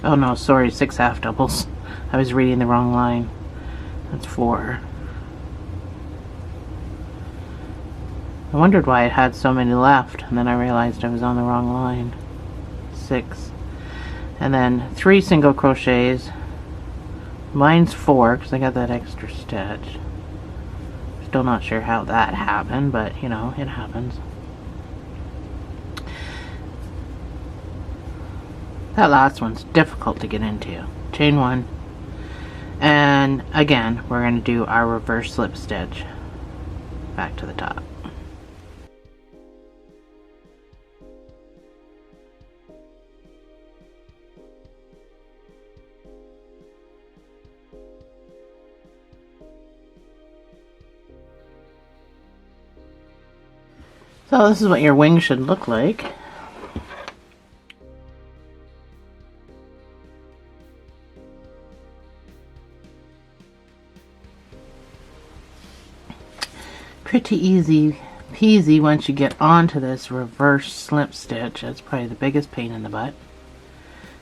Oh no, sorry, 6 half doubles. I was reading the wrong line. That's 4. I wondered why it had so many left, and then I realized I was on the wrong line. 6. And then 3 single crochets. Mine's 4, because I got that extra stitch. Still not sure how that happened, but you know, it happens. That last one's difficult to get into. Chain 1, and again we're going to do our reverse slip stitch back to the top. So this is what your wing should look like. Pretty easy peasy once you get onto this reverse slip stitch. That's probably the biggest pain in the butt.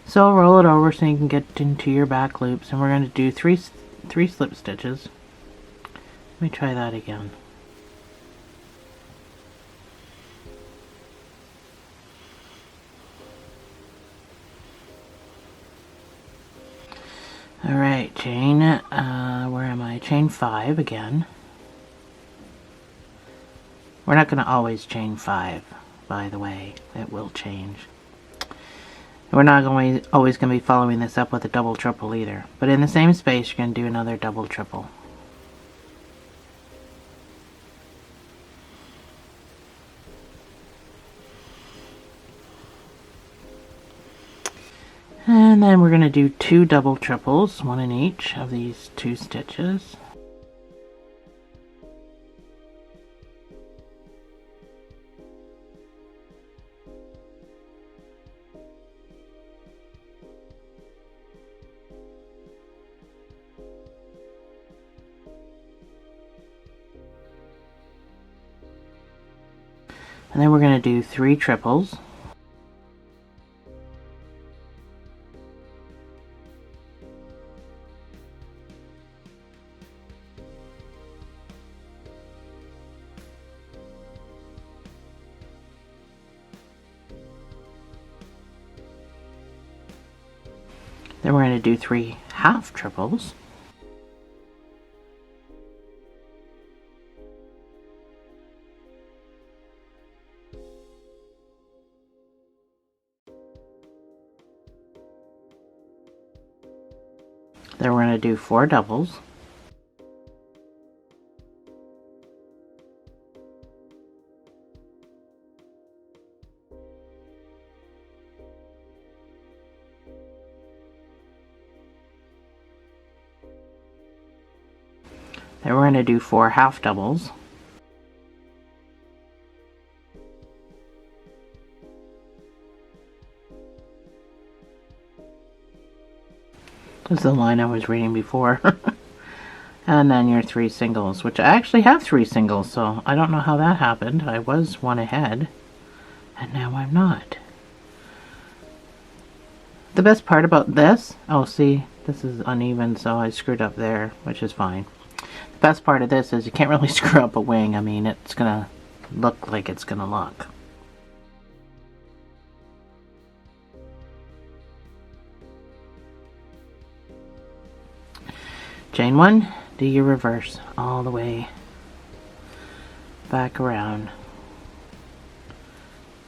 So roll it over so you can get into your back loops, and we're going to do three slip stitches. Let me try that again. Alright, chain, where am I? Chain 5 again. We're not going to always chain 5, by the way. It will change. We're not always going to be following this up with a double triple either. But in the same space, you're going to do another double triple. And then we're going to do 2 double triples, one in each of these 2 stitches. And then we're going to do 3 triples. Then we're going to do 3 half triples. Then we're going to do 4 doubles. Then we're going to do 4 half doubles. This is the line I was reading before. And then your 3 singles, which I actually have 3 singles, so I don't know how that happened. I was one ahead, and now I'm not. The best part about this, oh see, this is uneven, so I screwed up there, which is fine. The best part of this is you can't really screw up a wing. I mean, it's gonna look like it's gonna look. Chain 1, do your reverse all the way back around.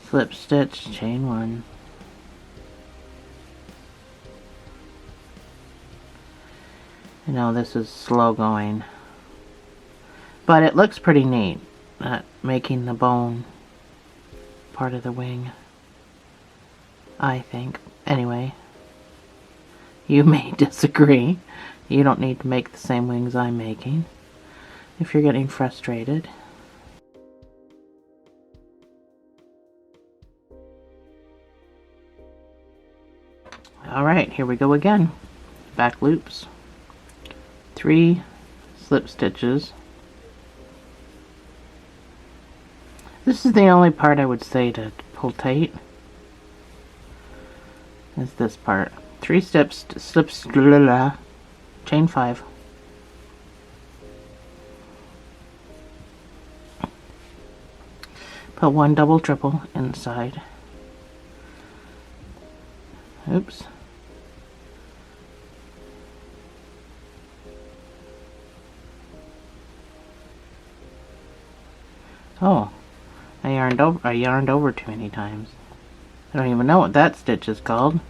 Slip stitch, chain 1. I know this is slow going, but it looks pretty neat, making the bone part of the wing, I think. Anyway, you may disagree. You don't need to make the same wings I'm making if you're getting frustrated. Alright, here we go again. Back loops. 3 slip stitches. This is the only part I would say to pull tight. Is this part. 3 slips, chain 5. Put 1 double triple inside. Oops. Oh, I yarned over too many times. I don't even know what that stitch is called.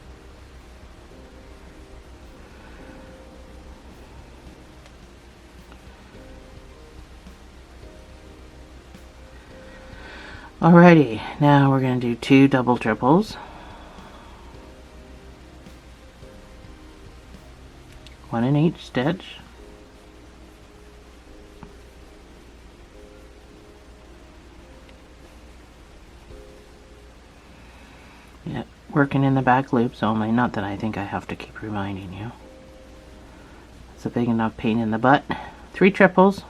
Alrighty, now we're going to do 2 double triples. 1 in each stitch. Yeah, working in the back loops only, not that I think I have to keep reminding you. It's a big enough pain in the butt. 3 triples.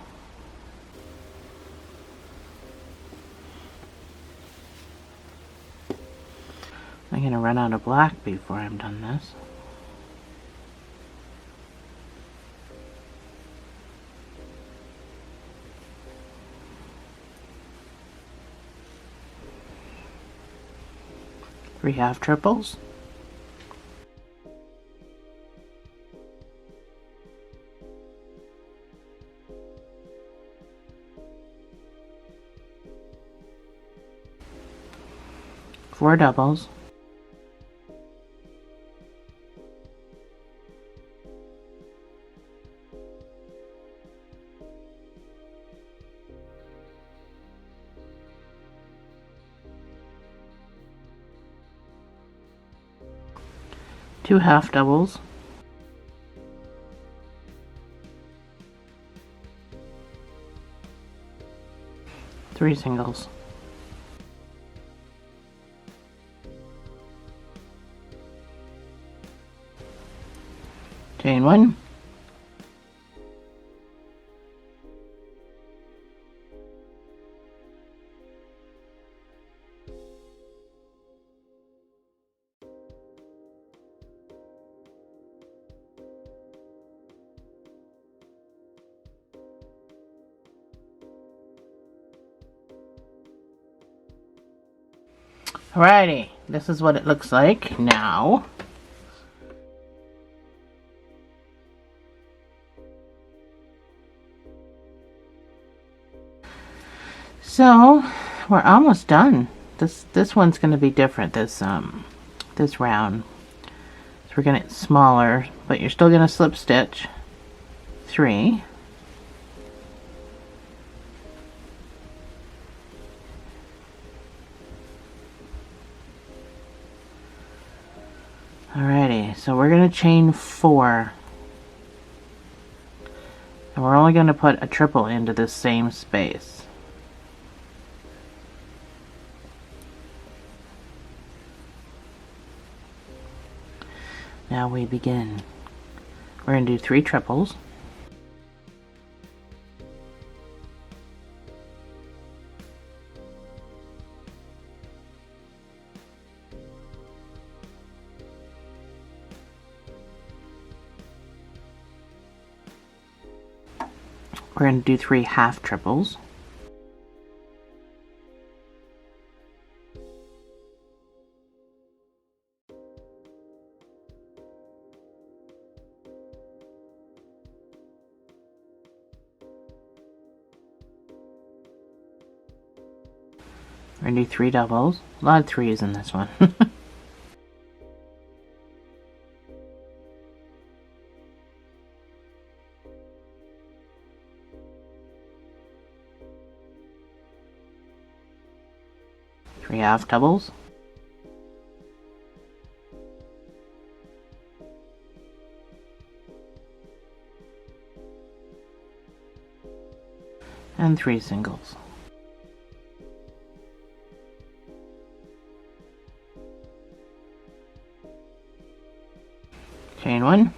I'm gonna run out of black before I'm done this. Three half triples. Four doubles. Two half doubles. Three singles. Chain one. Alrighty, this is what it looks like now. So we're almost done. This one's going to be different this round. So we're going to get smaller, but you're still going to slip stitch 3. Alrighty, so we're going to chain 4. And we're only going to put a triple into this same space. Now we begin. We're going to do 3 triples. We're going to do 3 half triples. We're going to do 3 doubles. A lot of 3s in this one. Three half doubles. And 3 singles. Chain 1.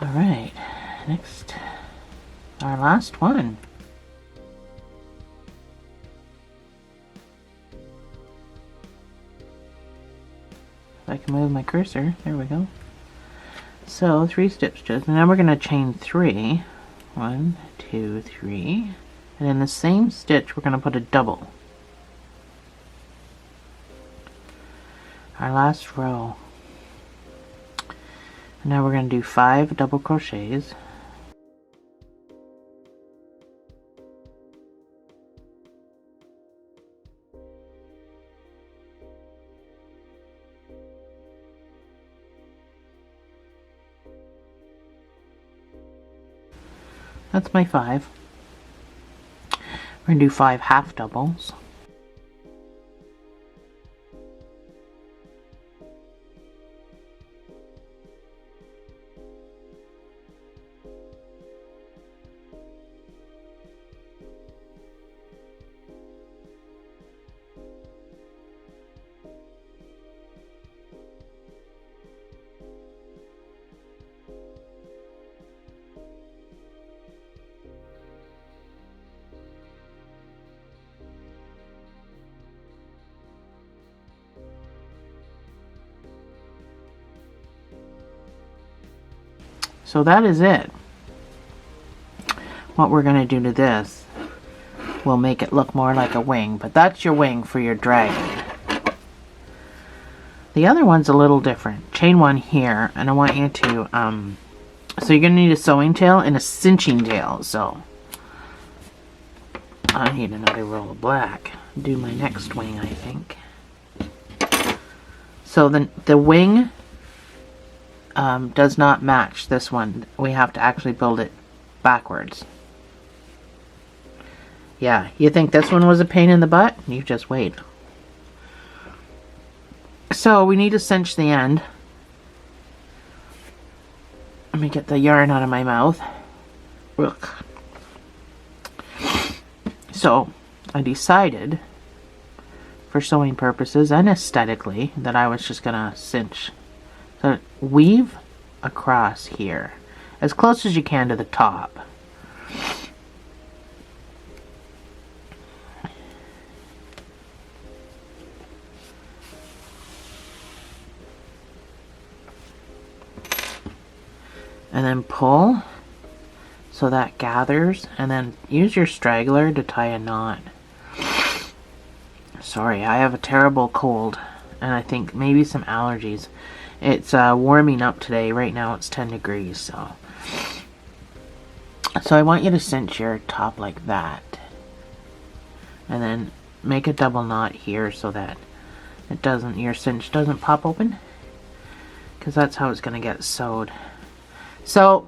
Alright, next, our last one. If I can move my cursor, there we go. So 3 stitches, and now we're going to chain 3. 1, 2, 3. And in the same stitch, we're going to put a double. Our last row. And now we're going to do 5 double crochets. That's my 5. We're going to do 5 half doubles. So that is it. What we're going to do to this will make it look more like a wing, but that's your wing for your dragon. The other one's a little different. Chain one here, and I want you to, so you're going to need a sewing tail and a cinching tail, so I need another roll of black. Do my next wing, I think. So the wing does not match this one. We have to actually build it backwards. Yeah, you think this one was a pain in the butt? You just wait. So we need to cinch the end. Let me get the yarn out of my mouth. Ugh. So I decided, for sewing purposes and aesthetically, that I was just gonna cinch. So weave across here as close as you can to the top. And then pull so that gathers, and then use your straggler to tie a knot. Sorry, I have a terrible cold, and I think maybe some allergies. It's warming up today. Right now it's 10 degrees, so I want you to cinch your top like that, and then make a double knot here so that it doesn't, your cinch doesn't pop open, because that's how it's going to get sewed. So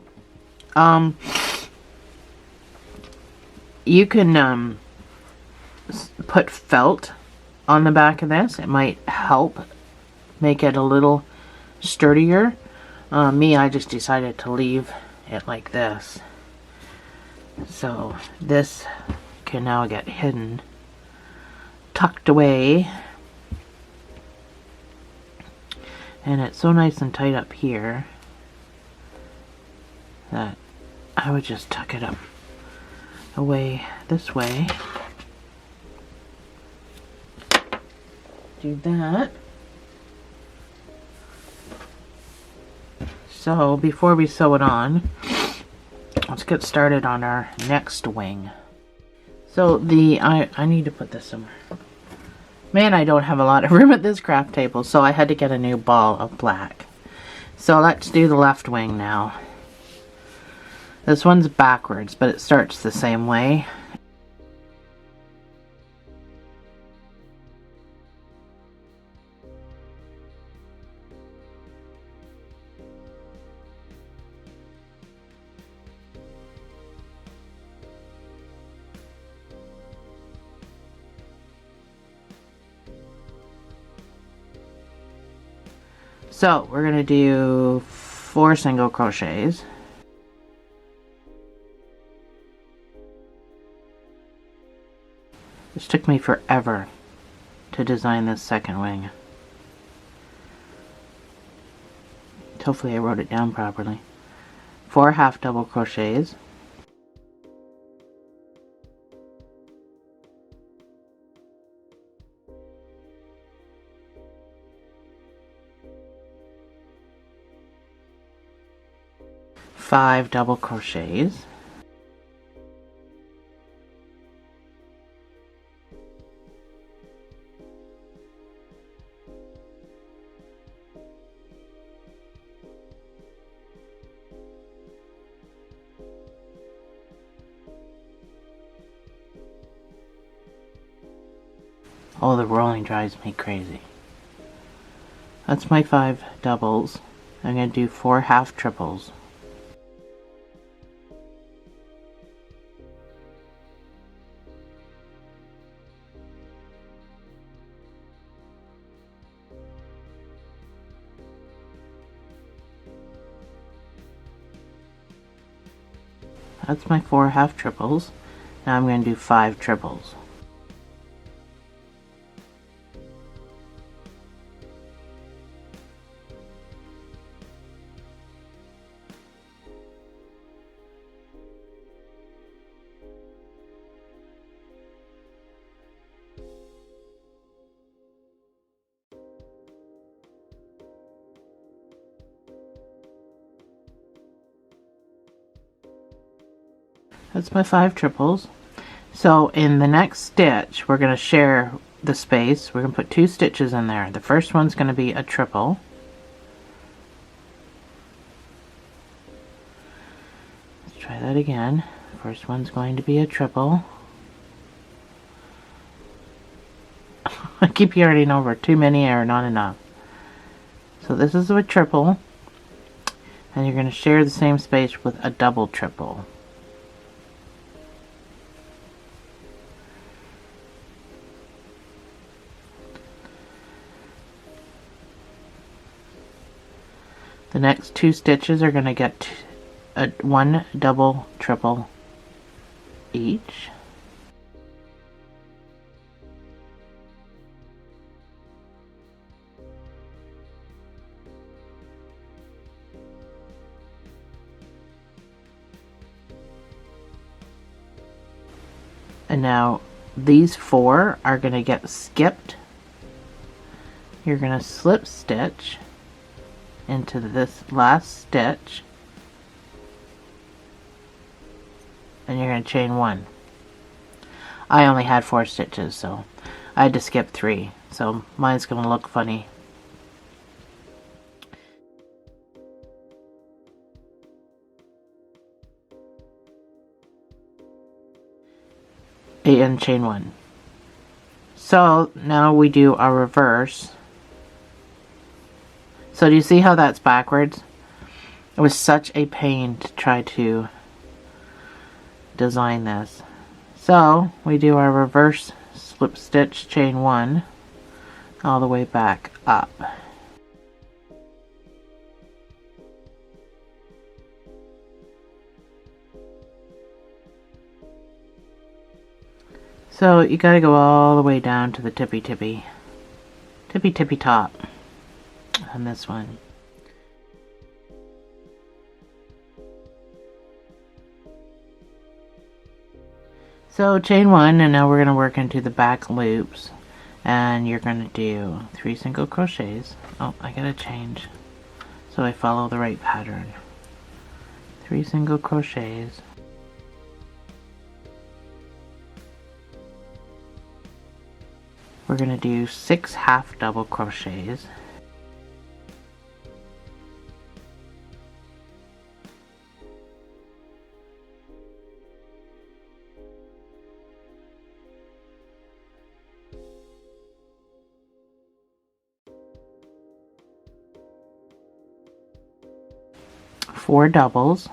you can put felt on the back of this. It might help make it a little sturdier. I just decided to leave it like this. So this can now get hidden, tucked away. And it's so nice and tight up here that I would just tuck it up away this way. Do that. So before we sew it on, let's get started on our next wing. So I need to put this somewhere. Man, I don't have a lot of room at this craft table, so I had to get a new ball of black. So let's do the left wing now. This one's backwards, but it starts the same way. So we're going to do 4 single crochets. This took me forever to design this second wing. Hopefully I wrote it down properly. 4 half double crochets. Five double crochets. Oh, the rolling drives me crazy. That's my 5 doubles. I'm going to do 4 half triples. That's my 4 half triples. Now I'm going to do 5 triples. That's my 5 triples. So in the next stitch, we're going to share the space. We're going to put 2 stitches in there. The first one's going to be a triple. Let's try that again. First one's going to be a triple. I keep yarning over. Too many are not enough. So this is a triple. And you're going to share the same space with a double triple. The next 2 stitches are going to get 1 double triple each. And now these 4 are going to get skipped. You're going to slip stitch into this last stitch, and you're going to chain 1. I only had 4 stitches, so I had to skip 3, so mine's going to look funny. And chain 1. So now we do our reverse. So do you see how that's backwards? It was such a pain to try to design this. So we do our reverse slip stitch, chain 1 all the way back up. So you gotta go all the way down to the tippy top on this one. So chain 1, and now we're going to work into the back loops, and you're going to do 3 single crochets. Oh, I gotta change so I follow the right pattern. 3 single crochets. We're going to do 6 half double crochets. Four doubles.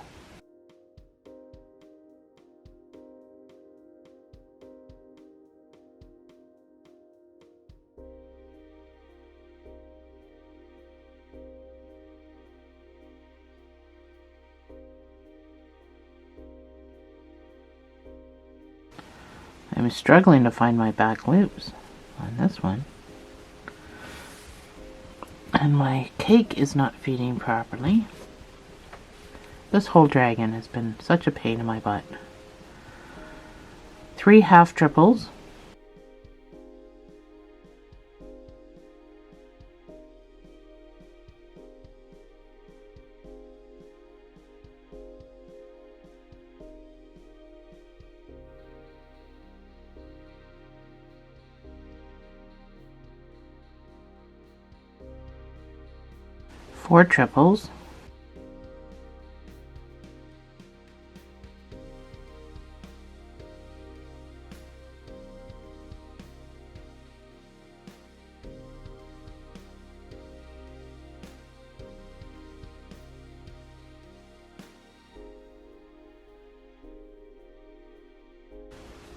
I'm struggling to find my back loops on this one. And my cake is not feeding properly. This whole dragon has been such a pain in my butt. 3 half triples. Four triples.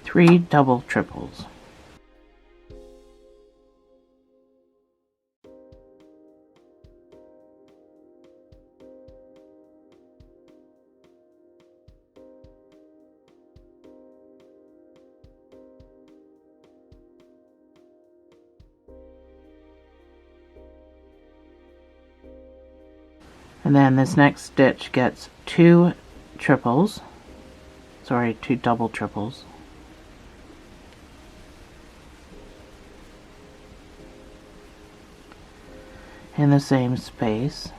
Three double triples. And then this next stitch gets 2 triples, sorry, 2 double triples. In the same space.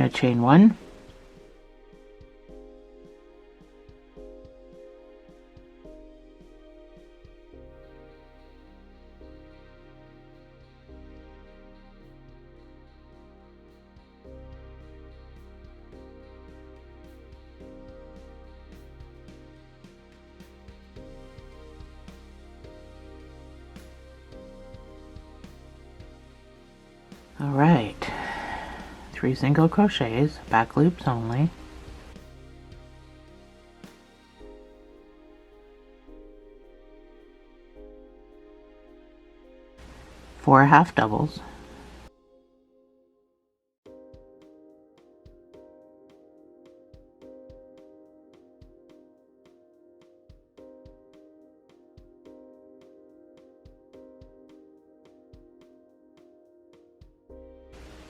going to chain 1. Alright, 3 single crochets, back loops only. 4 half doubles.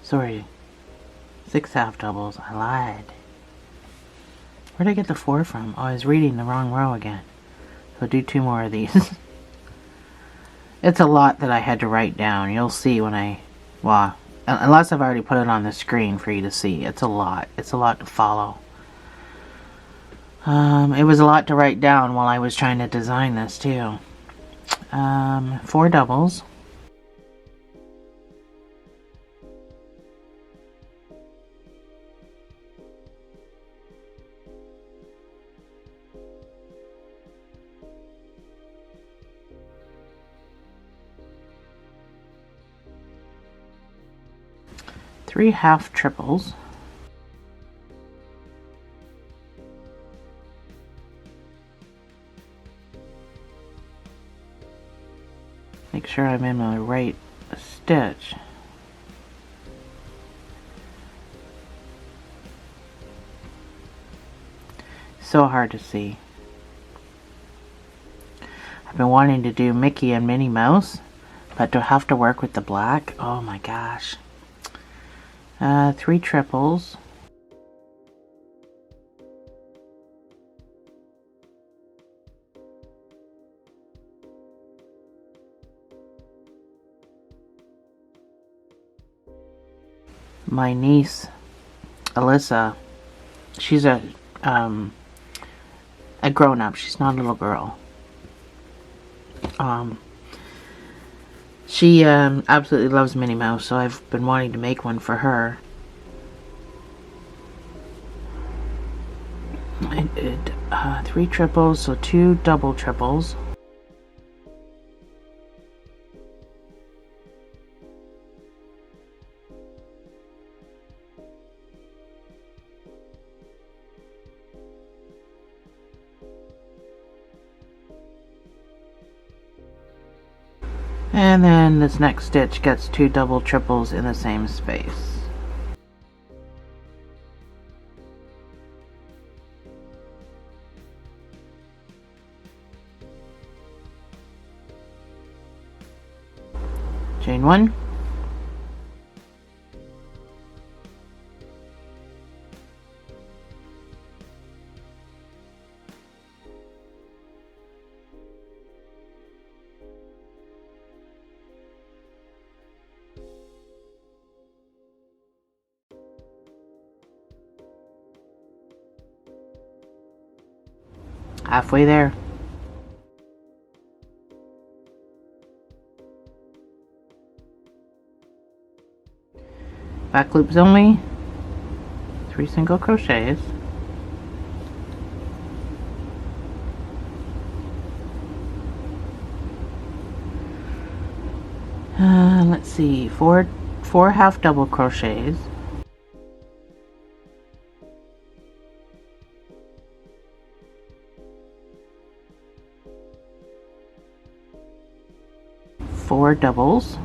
Sorry, 6 half doubles. I lied. Where'd I get the 4 from? Oh, I was reading the wrong row again. So do 2 more of these. It's a lot that I had to write down. You'll see when I... Well, unless I've already put it on the screen for you to see. It's a lot. It's a lot to follow. It was a lot to write down while I was trying to design this too. 4 doubles. Three half triples. Make sure I'm in the right stitch. So hard to see. I've been wanting to do Mickey and Minnie Mouse, but to have to work with the black, oh my gosh. 3 triples. My niece, Alyssa, she's a grown-up. She's not a little girl. She absolutely loves Minnie Mouse, so I've been wanting to make one for her. I did 3 triples, so 2 double triples. And then this next stitch gets 2 double triples in the same space. Chain 1. Halfway there. Back loops only. 3 single crochets. Let's see, four half double crochets. Four doubles.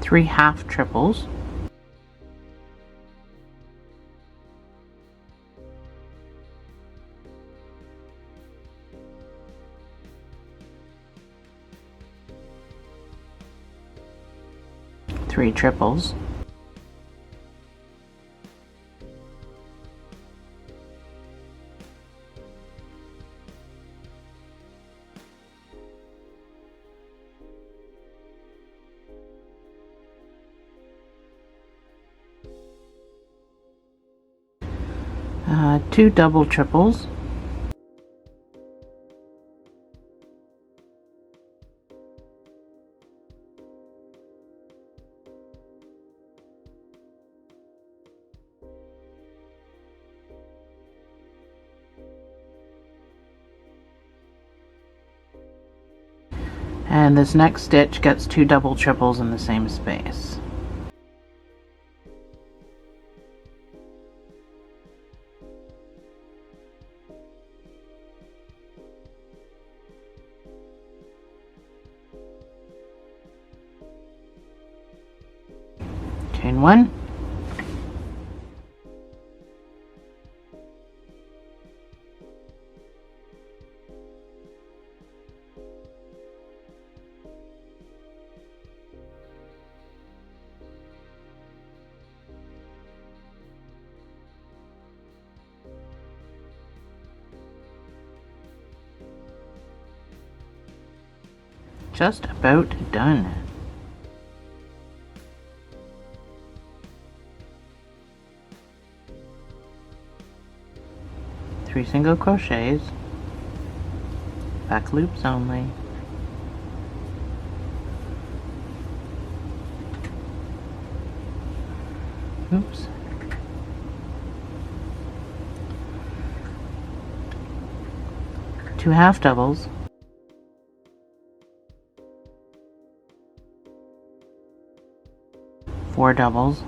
Three half triples. Three triples. 2 double triples, and this next stitch gets 2 double triples in the same space. Chain 1, just about done. Three single crochets, back loops only. Oops. Two half doubles, four doubles,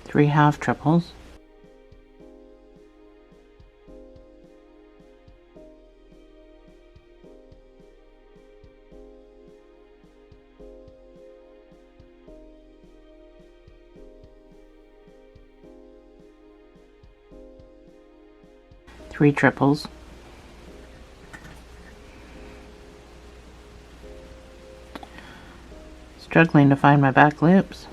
three half triples, three triples, struggling to find my back loops,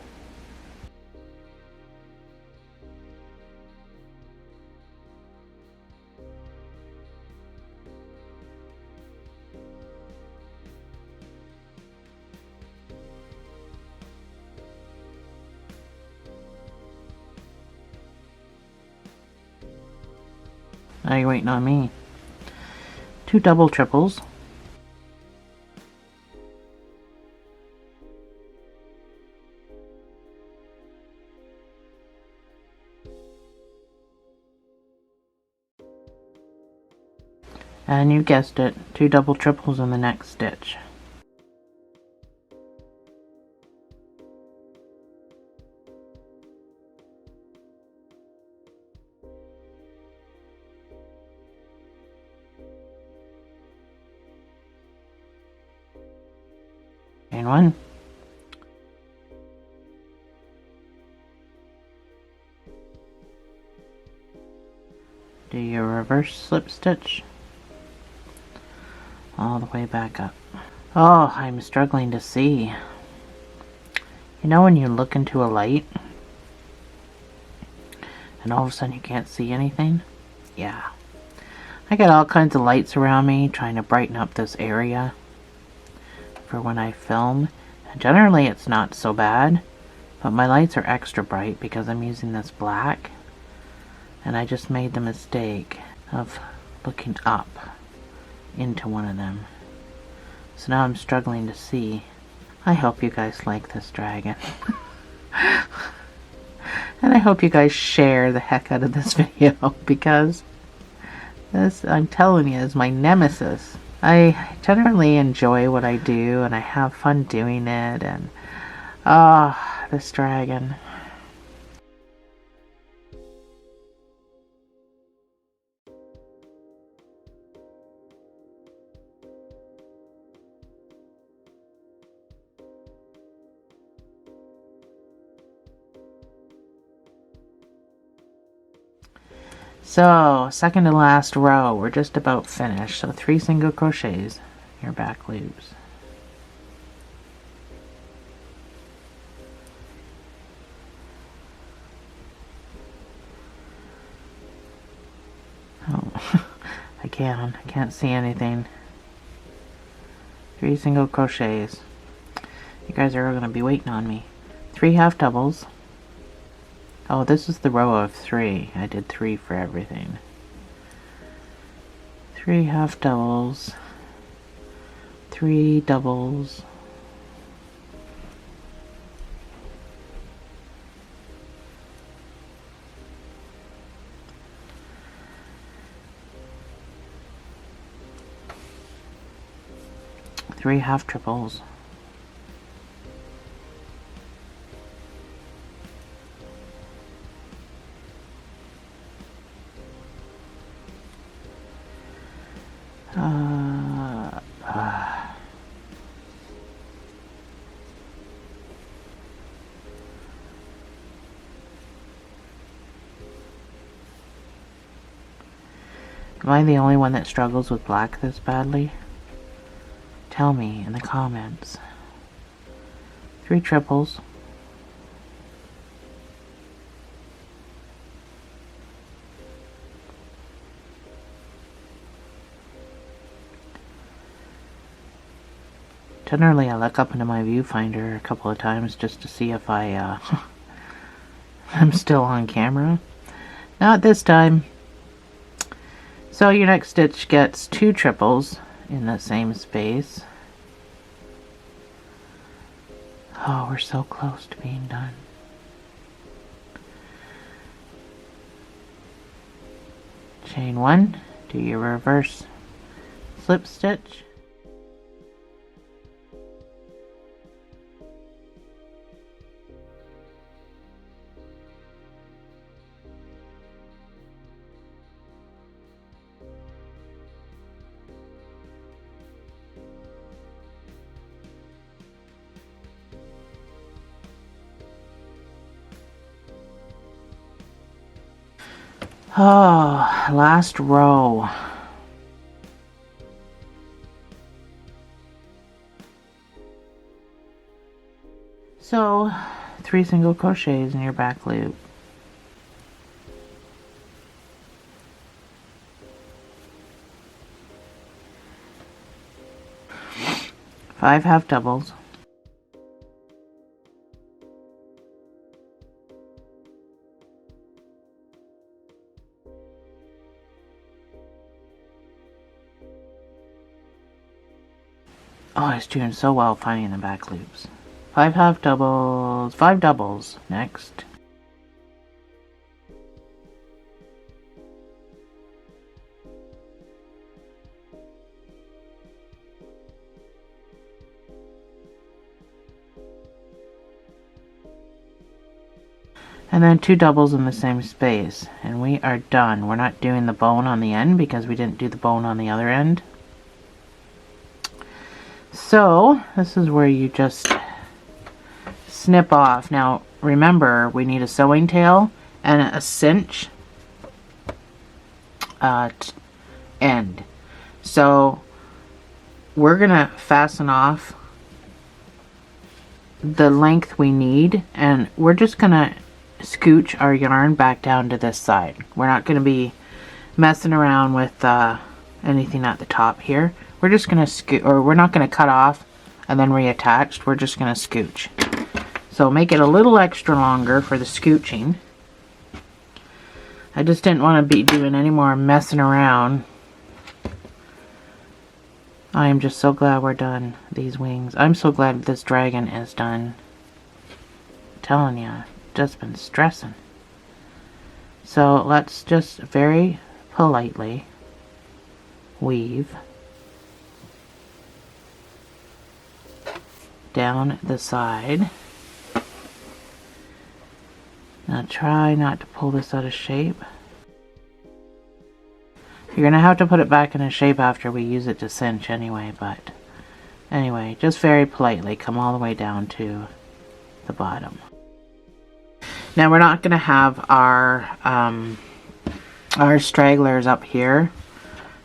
now you're waiting on me. Two double triples, and you guessed it, two double triples in the next stitch. Chain one, do your reverse slip stitch all the way back up. Oh, I'm struggling to see. You know when you look into a light and all of a sudden you can't see anything? Yeah. I got all kinds of lights around me trying to brighten up this area for when I film. And generally it's not so bad, but my lights are extra bright because I'm using this black, and I just made the mistake of looking up into one of them. So now I'm struggling to see. I hope you guys like this dragon. And I hope you guys share the heck out of this video, because this, I'm telling you, is my nemesis. I generally enjoy what I do and I have fun doing it, and this dragon. So, second to last row, we're just about finished. So 3 single crochets, your back loops. Oh, can. I can't see anything. 3 single crochets. You guys are going to be waiting on me. 3 half doubles. Oh, this is the row of 3. I did 3 for everything. 3 half doubles. 3 doubles. Three half triples. Am I the only one that struggles with black this badly? Tell me in the comments. 3 triples. Generally, I look up into my viewfinder a couple of times just to see if I'm still on camera. Not this time. So your next stitch gets 2 triples in the same space. Oh, we're so close to being done. Chain 1, do your reverse slip stitch. Oh, last row. So, 3 single crochets in your back loop. 5 half doubles. Oh, I was doing so well finding the back loops. 5 half doubles, 5 doubles next. And then 2 doubles in the same space, and we are done. We're not doing the bone on the end because we didn't do the bone on the other end. So this is where you just snip off. Now remember, we need a sewing tail and a cinch end. So we're gonna fasten off the length we need, and we're just gonna scooch our yarn back down to this side. We're not going to be messing around with anything at the top here. We're just going to scoot, or we're not going to cut off and then reattach. We're just going to scooch. So make it a little extra longer for the scooching. I just didn't want to be doing any more messing around. I am just so glad we're done these wings. I'm so glad this dragon is done. I'm telling you. Just been stressing. So let's just very politely weave down the side. Now try not to pull this out of shape. You're gonna have to put it back in a shape after we use it to cinch anyway, but anyway, just very politely come all the way down to the bottom. Now we're not going to have our stragglers up here,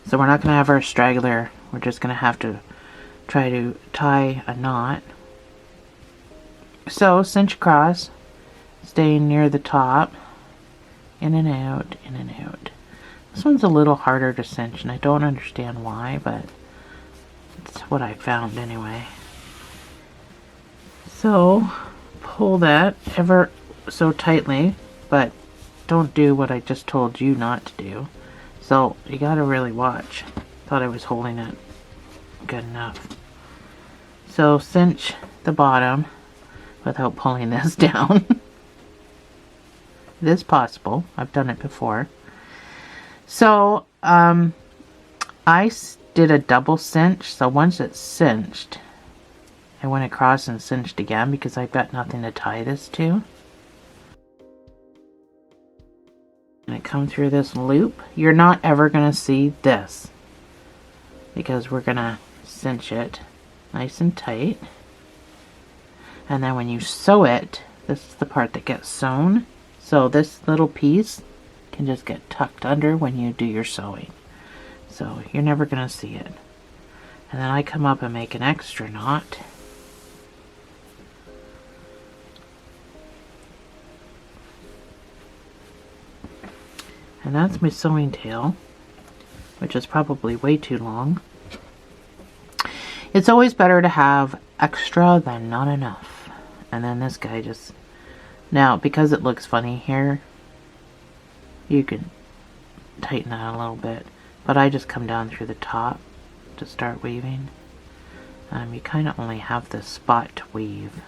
so we're not going to have our straggler. We're just going to have to try to tie a knot. So cinch across, staying near the top, in and out, in and out. This one's a little harder to cinch, and I don't understand why, but it's what I found anyway. So, pull that ever so tightly, but don't do what I just told you not to do. So, you gotta really watch. Thought I was holding it good enough. So, cinch the bottom without pulling this down. It is possible. I've done it before. So, I did a double cinch. So once it's cinched, I went across and cinched again because I've got nothing to tie this to. And I come through this loop. You're not ever going to see this because we're going to cinch it nice and tight. And then when you sew it, this is the part that gets sewn. So this little piece can just get tucked under when you do your sewing. So you're never going to see it. And then I come up and make an extra knot. And that's my sewing tail, which is probably way too long. It's always better to have extra than not enough. And then this guy just... Now, because it looks funny here, you can tighten that a little bit. But I just come down through the top to start weaving. You kind of only have this spot to weave.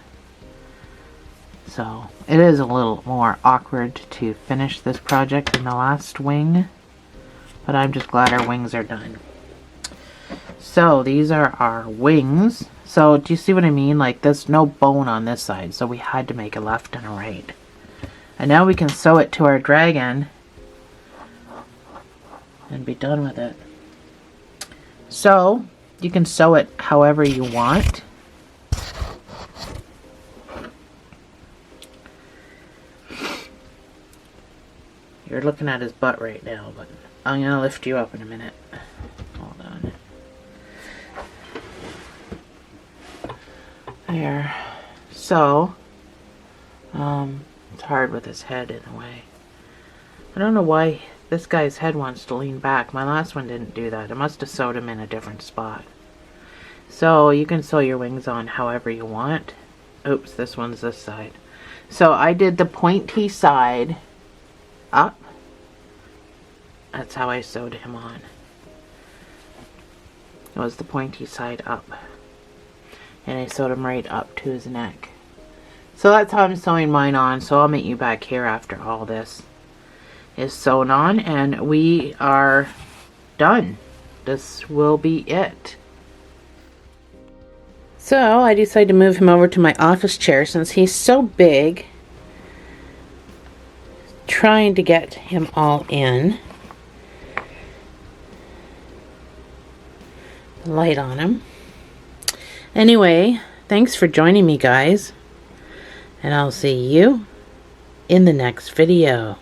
So, it is a little more awkward to finish this project than the last wing. But I'm just glad our wings are done. So, these are our wings. So, do you see what I mean? Like, there's no bone on this side, so we had to make a left and a right. And now we can sew it to our dragon and be done with it. So, you can sew it however you want. You're looking at his butt right now, but I'm going to lift you up in a minute. Hold on. There. So, it's hard with his head in a way. I don't know why this guy's head wants to lean back. My last one didn't do that. I must have sewed him in a different spot. So, you can sew your wings on however you want. Oops, this one's this side. So, I did the pointy side up. That's how I sewed him on. It was the pointy side up. And I sewed him right up to his neck. So that's how I'm sewing mine on. So I'll meet you back here after all this is sewn on. And we are done. This will be it. So I decided to move him over to my office chair since he's so big. Trying to get him all in. Light on him. Anyway, thanks for joining me, guys. And I'll see you in the next video.